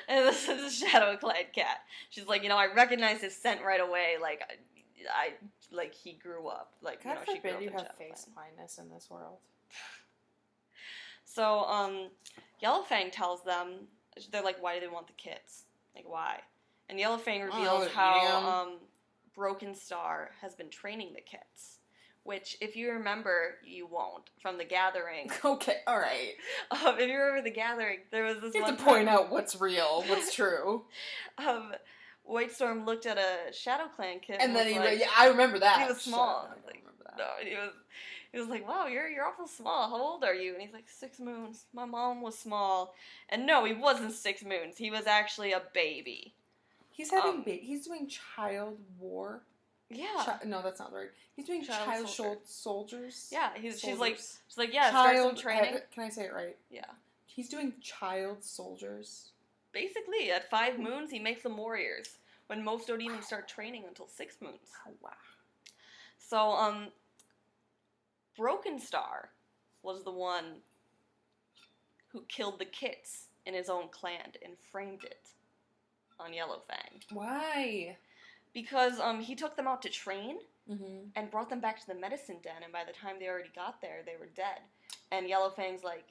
And this is a ShadowClan cat. She's like, I recognize his scent right away. Like, he grew up. Like, God she grew up forbid you in have ShadowClan. face blindness in this world. So, Yellowfang tells them, they're like, why do they want the kits? Like, why? And Yellowfang reveals how Broken Star has been training the kits. Which, if you remember, you won't, from The Gathering. Okay, alright. If you remember The Gathering, there was this you one have to point out what's real, what's true. White Storm looked at a ShadowClan kit. And then I remember that. He was small. I don't remember that. No, he was like, wow, you're awful small. How old are you? And he's like, 6 moons. My mom was small. And no, he wasn't 6 moons. He was actually a baby. He's having he's doing child war. Yeah. No, that's not right. He's doing child soldiers. Yeah, she's like, yeah, child, start some training. Can I say it right? Yeah. He's doing child soldiers. Basically, at 5 moons, he makes them warriors, when most don't even start training until 6 moons. Oh, wow. So, Broken Star was the one who killed the kits in his own clan and framed it on Yellowfang. Why? Because he took them out to train Mm-hmm. and brought them back to the medicine den, and by the time they already got there, they were dead. And Yellowfang's like,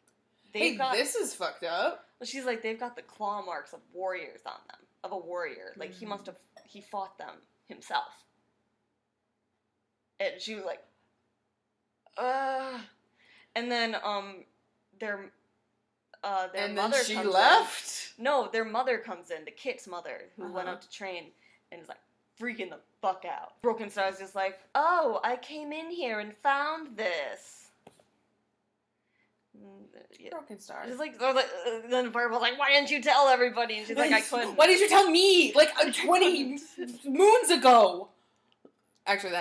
Hey, this is fucked up. Well, she's like, they've got the claw marks of warriors on them, of a warrior. Like, he fought them himself. And she was like, And then, their and mother then she comes left? in. No, their mother comes in, the Kit's mother, who went out to train, and is like, freaking the fuck out. Broken Star's just like, oh, I came in here and found this. Yeah. Broken Star. She's like, then Fireball's like, why didn't you tell everybody? And she's like, I couldn't. Why did you tell me? Like, 20 moons ago. Actually,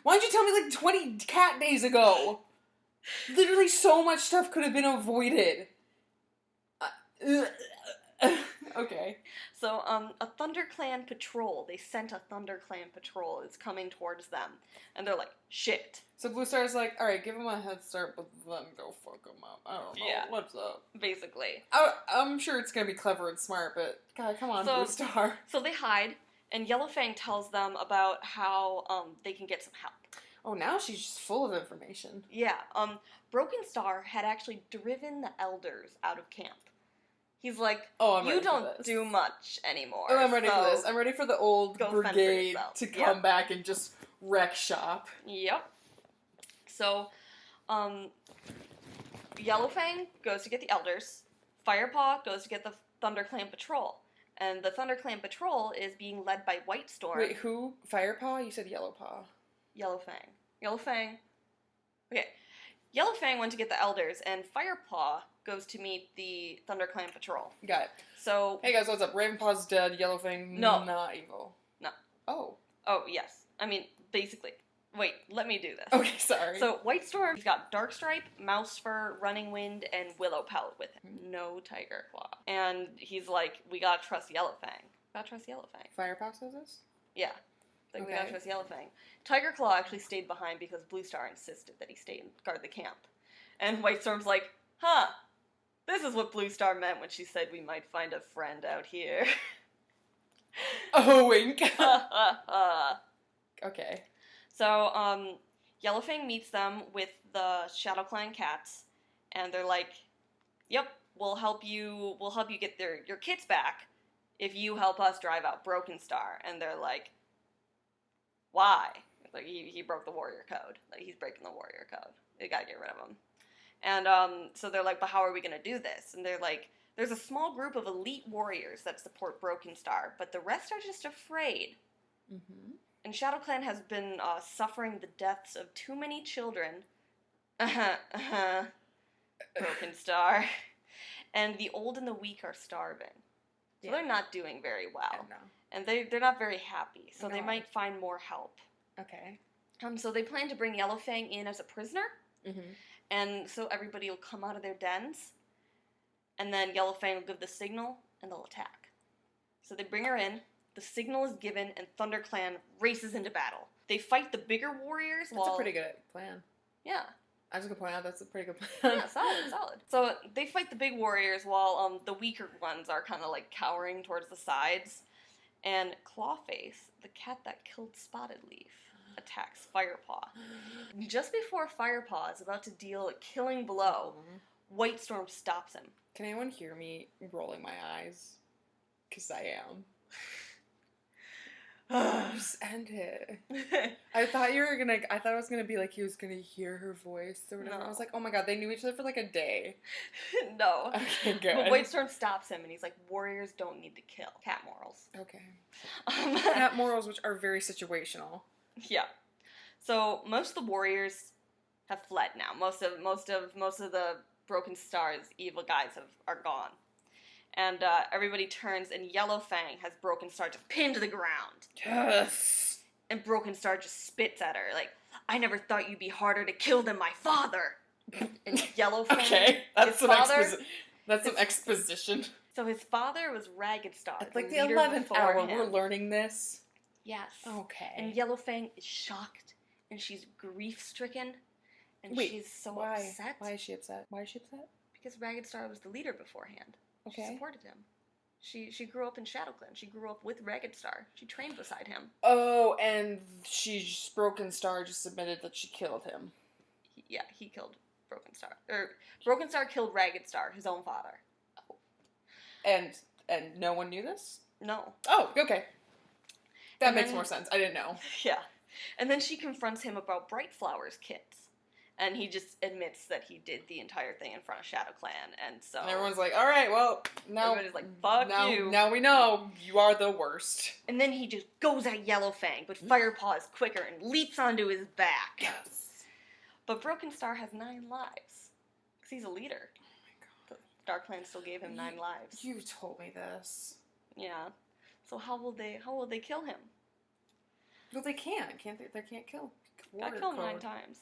why didn't you tell me, like, 20 cat days ago? Literally so much stuff could have been avoided. Okay. So, a ThunderClan patrol, they sent a ThunderClan patrol, is coming towards them. And they're like, shit. So Blue Star's like, alright, give him a head start, but let him go fuck him up. I don't know. Yeah. What's up? Basically. I'm sure it's gonna be clever and smart, but God, come on, Blue Star. So they hide, and Yellowfang tells them about how, they can get some help. Oh, now she's just full of information. Yeah, Broken Star had actually driven the elders out of camp. He's like, you don't do much anymore. Oh, I'm ready for this. I'm ready for the old brigade to come back and just wreck shop. Yep. So, Yellowfang goes to get the elders. Firepaw goes to get the ThunderClan patrol. And the ThunderClan patrol is being led by White Storm. Wait, who? Firepaw? You said Yellowpaw. Yellowfang. Okay. Yellowfang went to get the elders, and Firepaw goes to meet the ThunderClan patrol. Got it. So, hey guys, what's up? Ravenpaw's dead, Yellowfang not evil. No. Oh. Oh, yes. I mean, basically. Wait, let me do this. Okay, sorry. So, White Storm, he's got Darkstripe, Mousefur, Running Wind, and Willowpelt with him. No Tiger Claw. And he's like, we gotta trust Yellowfang. Firepaw says this? Yeah. Like, we gotta trust Yellowfang. Tiger Claw actually stayed behind because Blue Star insisted that he stay and guard the camp. And White Storm's like, this is what Blue Star meant when she said we might find a friend out here. Oh, wink. Okay. So, Yellowfang meets them with the ShadowClan cats, and they're like, yep, we'll help you get your kits back if you help us drive out Broken Star. And they're like, why? Like, he broke the warrior code. Like, he's breaking the warrior code. They gotta get rid of him. And, so they're like, but how are we gonna do this? And they're like, there's a small group of elite warriors that support Broken Star, but the rest are just afraid. Mm-hmm. And ShadowClan has been, suffering the deaths of too many children. Broken Star. And the old and the weak are starving. So they're not doing very well. No. And they're not very happy, so they might find more help. Okay. So they plan to bring Yellowfang in as a prisoner, Mm-hmm. and so everybody will come out of their dens, and then Yellowfang will give the signal, and they'll attack. So they bring her in, the signal is given, and ThunderClan races into battle. They fight the bigger warriors That's a pretty good plan. Yeah. I was gonna point out that's a pretty good plan. Yeah, solid. So they fight the big warriors while the weaker ones are kind of like cowering towards the sides. And Clawface, the cat that killed Spotted Leaf, attacks Firepaw. Just before Firepaw is about to deal a killing blow, White Storm stops him. Can anyone hear me rolling my eyes? Because I am. Just end it. I thought it was gonna be like he was gonna hear her voice or whatever. No. I was like, oh my god, they knew each other for like a day. No. Okay, good. But White Storm stops him and he's like, warriors don't need to kill. Cat morals. Okay. Cat morals, which are very situational. Yeah. So most of the warriors have fled now. Most of the Broken Star's evil guys are gone. And everybody turns, and Yellowfang has Broken Star just pinned to the ground. Yes! And Broken Star just spits at her, like, I never thought you'd be harder to kill than my father. And Yellowfang, okay, that's some exposition. So his father was Ragged Star. It's like the leader 11th before hour. him. We're learning this. Yes. Okay. And Yellowfang is shocked, and she's grief-stricken, and Wait, she's so why? upset. Why is she upset? Why is she upset? Because Ragged Star was the leader beforehand. Okay. She supported him. She grew up in ShadowClan. She grew up with Ragged Star. She trained beside him. Oh, and Broken Star just admitted that she killed him. He killed Broken Star. Broken Star killed Ragged Star, his own father. Oh. And no one knew this? No. Oh, okay. That And makes then- more sense. I didn't know. Yeah. And then she confronts him about Bright Flower's kids. And he just admits that he did the entire thing in front of ShadowClan, and so... And everyone's like, alright, well, now... Everybody's like, fuck you. Now we know you are the worst. And then he just goes at Yellowfang, but Firepaw is quicker and leaps onto his back. Yes. But Broken Star has 9 lives. Because he's a leader. Oh my god. Dark Clan still gave him 9 lives. You told me this. Yeah. So how will they kill him? Well, they can't. Can't they? They can't kill. Got killed 9 times.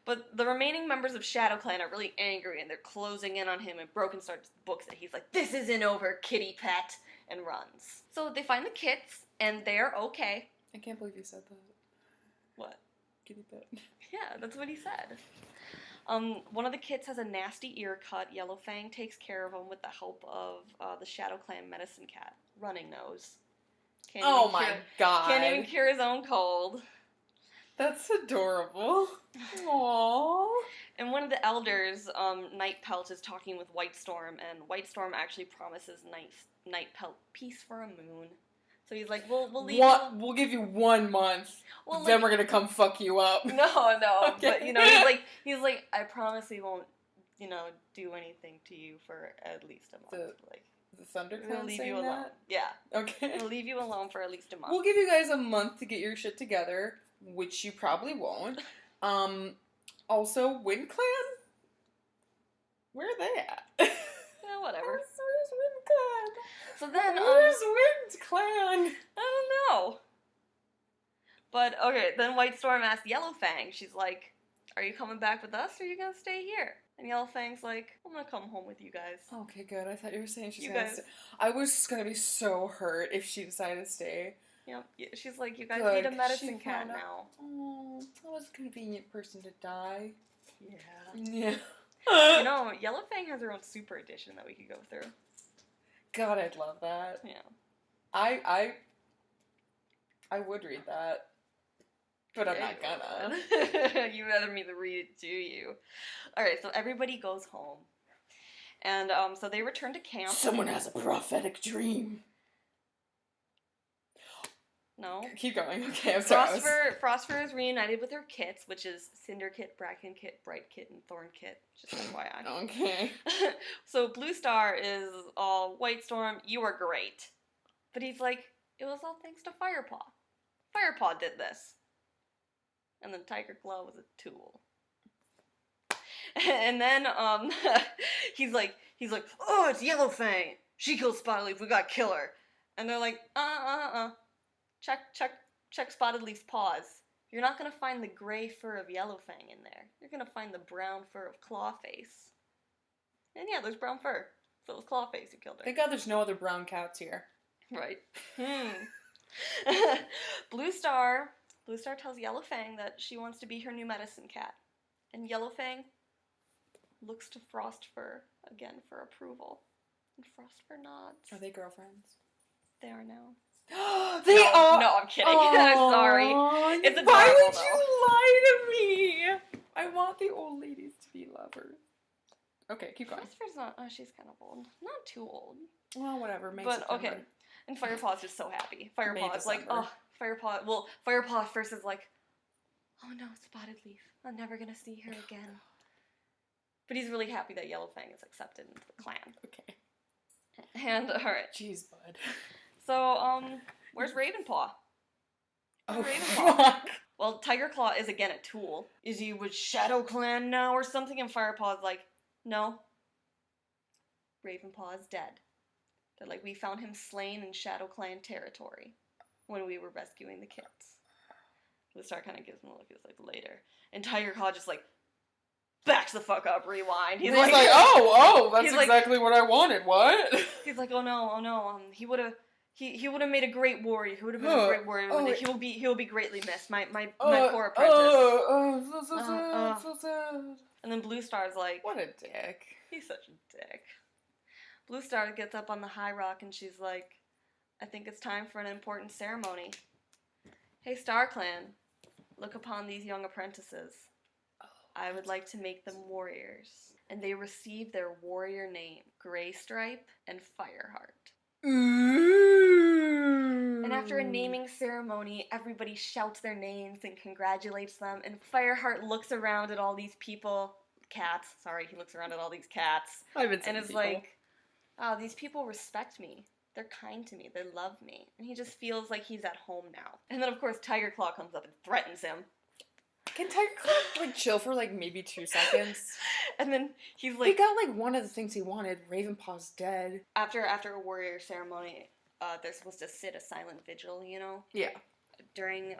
But the remaining members of ShadowClan are really angry, and they're closing in on him, and Broken Star just books it. He's like, this isn't over, kitty pet, and runs. So they find the kits, and they're okay. I can't believe you said that. What? Kitty pet. Yeah, that's what he said. One of the kits has a nasty ear cut. Yellowfang takes care of him with the help of the ShadowClan medicine cat, Running Nose. Oh my god. Can't even cure his own cold. That's adorable. Aww. And one of the elders, Night Pelt, is talking with White Storm, and White Storm actually promises Night Pelt peace for a moon. So he's like, we'll leave you. We'll give you 1 month. Well, then like, we're gonna come fuck you up. No, Okay. but he's like, I promise we won't, do anything to you for at least a month. The ThunderClan We'll leave saying you alone. that? Yeah. Okay. We'll leave you alone for at least a month. We'll give you guys a month to get your shit together, which you probably won't. Also, Wind Clan? Where are they at? Yeah, whatever. Where's Wind Clan? So then, Where's Wind Clan? I don't know. But, okay, then White Storm asks Yellowfang, she's like, are you coming back with us, or are you gonna stay here? And Yellowfang's like, I'm gonna come home with you guys. Okay, good. I thought you were saying she's You gonna guys. stay. I was gonna be so hurt if she decided to stay. Yep. Yeah, she's like, you guys Good, need a 'cause medicine she cat found out- now. Oh, that was a convenient person to die. Yeah. Yeah. Yellowfang has her own super edition that we could go through. God, I'd love that. Yeah. I would read that. But I'm not gonna. You'd rather me to read it to you. Alright, so everybody goes home. And so they return to camp. Someone has a prophetic dream. No. Keep going. Okay, I'm sorry. Frostfur is reunited with her kits, which is Cinder Kit, Bracken Kit, Bright Kit, and Thorn Kit. Just FYI. Okay. So Blue Star is all, White Storm, you are great. But he's like, it was all thanks to Firepaw. Firepaw did this. And then Tiger Claw was a tool. And then he's like, oh, it's Yellowfang. She killed Spotted Leaf. We gotta kill her. And they're like, Check Spotted Leaf's paws. You're not gonna find the gray fur of Yellowfang in there. You're gonna find the brown fur of Clawface. And yeah, there's brown fur. So it was Clawface who killed her. Thank God there's no other brown cats here. Right. Blue Star tells Yellowfang that she wants to be her new medicine cat. And Yellowfang looks to Frostfur again for approval. And Frostfur nods. Are they girlfriends? They are now. They are. No, I'm kidding. I'm sorry. It's adorable, Why would though. you lie to me? I want the old ladies to be lovers. Okay, keep going. Frostfur's not. Oh, she's kind of old. Not too old. Well, whatever. May But September. okay. And Firepaw's just so happy. May, Firepaw's like, December. oh, Firepaw. Well, Firepaw first is like, oh no, Spotted Leaf. I'm never gonna see her again. But he's really happy that Yellowfang is accepted into the clan. Okay. And alright. Jeez, bud. So, where's Ravenpaw? Oh, Ravenpaw. fuck. Well, Tiger Claw is again a tool. Is he with ShadowClan now or something? And Firepaw's like, no. Ravenpaw is dead. They're like, we found him slain in ShadowClan territory when we were rescuing the kits. The Star kind of gives him a look. It's like later. And Tiger Claw just like, backs the fuck up, rewind. He's like, oh, that's exactly what I wanted. What? He's like, oh no, he would have made a great warrior. He would have been a great warrior. He will be greatly missed. My poor apprentice. So sad. And then Blue Star's like, what a dick. He's such a dick. Blue Star gets up on the high rock and she's like, I think it's time for an important ceremony. Hey, Star Clan, look upon these young apprentices. I would like to make them warriors. And they receive their warrior name, Gray Stripe and Fireheart. Ooh. And after a naming ceremony, everybody shouts their names and congratulates them. And Fireheart looks around at all these people, cats. Sorry, he looks around at all these cats. And is like, oh, these people respect me. They're kind to me. They love me. And he just feels like he's at home now. And then, of course, Tiger Claw comes up and threatens him. Can Tiger Claw, chill for, maybe 2 seconds? And then he's like... He got, one of the things he wanted. Ravenpaw's dead. After a warrior ceremony, they're supposed to sit a silent vigil, Yeah. During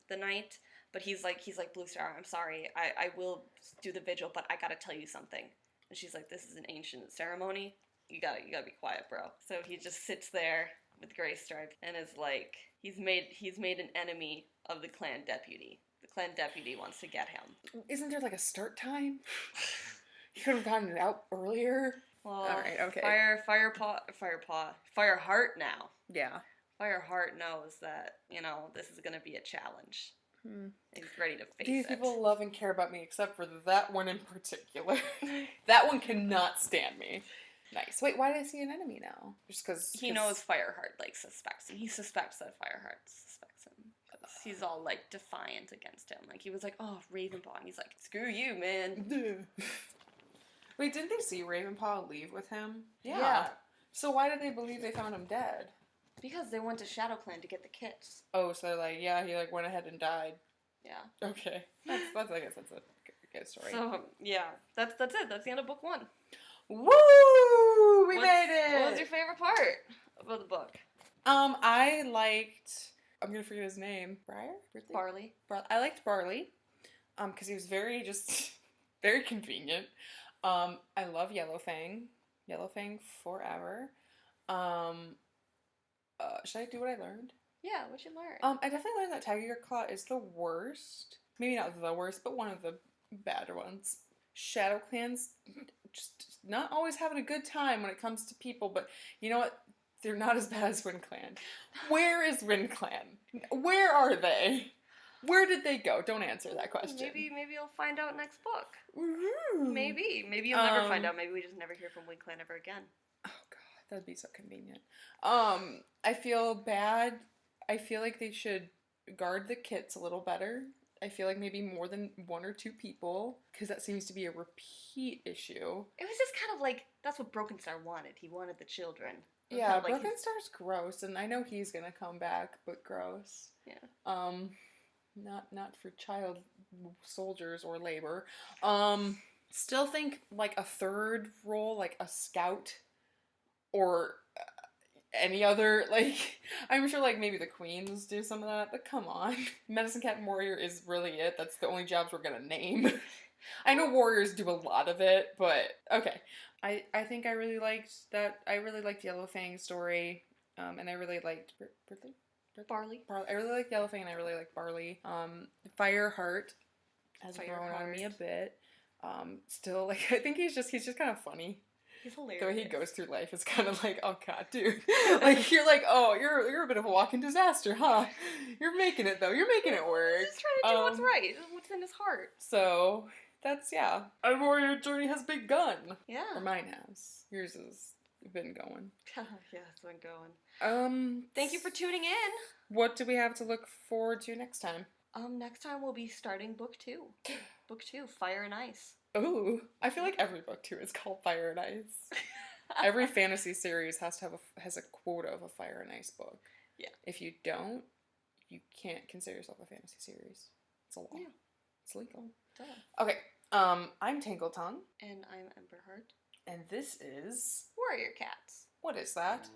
the night. But he's like, Blue Star, I'm sorry. I will do the vigil, but I gotta tell you something. And she's like, this is an ancient ceremony. You gotta be quiet, bro. So he just sits there with Gray Stripe and is like, he's made an enemy of the clan deputy. The clan deputy wants to get him. Isn't there a start time? You could have gotten it out earlier. Well, all right, okay. Fireheart now. Yeah. Fireheart knows that this is gonna be a challenge. He's ready to face it. These people love and care about me, except for that one in particular. That one cannot stand me. Nice. Wait, why did I see an enemy now? Just because... He knows Fireheart, suspects him. He suspects that Fireheart suspects him. He's all, defiant against him. He was like, oh, Ravenpaw. And he's like, screw you, man. Wait, didn't they see Ravenpaw leave with him? Yeah. So why did they believe they found him dead? Because they went to Shadow Clan to get the kits. Oh, so he went ahead and died. Yeah. Okay. I guess that's a good story. So, yeah. That's it. That's the end of book 1. Woo! We made it! What was your favorite part of the book? I liked... I'm gonna forget his name. Barley. I liked Barley. Because he was very very convenient. I love Yellowfang. Yellowfang forever. Should I do what I learned? Yeah, what'd you learn? I definitely learned that Tiger Claw is the worst. Maybe not the worst, but one of the badder ones. Shadow Clans just not always having a good time when it comes to people, but you know what? They're not as bad as Wind Clan. Where is Wind Clan? Where are they? Where did they go? Don't answer that question. Maybe you'll find out next book. Ooh. Maybe you'll never find out. Maybe we just never hear from Wind Clan ever again. Oh god, that'd be so convenient. I feel bad. I feel like they should guard the kits a little better. I feel like maybe more than 1 or 2 people, because that seems to be a repeat issue. It was just kind of that's what Broken Star wanted. He wanted the children. Yeah, Broken Star's gross, and I know he's gonna come back, but gross. Yeah. Not for child soldiers or labor. Still think a third role, like a scout, or any other, I'm sure maybe the queens do some of that, but come on. Medicine Cat and Warrior is really it. That's the only jobs we're gonna name. I know warriors do a lot of it, but okay. I think I really liked that. I really liked Yellowfang's story, and I really liked Barley. I really like Yellowfang, and I really like Barley. Fireheart has grown on me a bit. Still, I think he's just kind of funny. He's hilarious. The way he goes through life is kind of oh god, dude. You're oh, you're a bit of a walking disaster, huh? You're making it though. You're making it work. He's just trying to do what's right. What's in his heart. So that's Our warrior journey has begun. Yeah. Or mine has. Yours has been going. Yeah, it's been going. Thank you for tuning in. What do we have to look forward to next time? Next time we'll be starting book 2. Book 2, Fire and Ice. Ooh, I feel like every book 2 is called Fire and Ice. Every fantasy series has a quota of a Fire and Ice book. Yeah. If you don't, you can't consider yourself a fantasy series. It's a law. Yeah. It's legal. Duh. Okay. I'm Tangle Tongue. And I'm Emberheart. And this is Warrior Cats. What is that?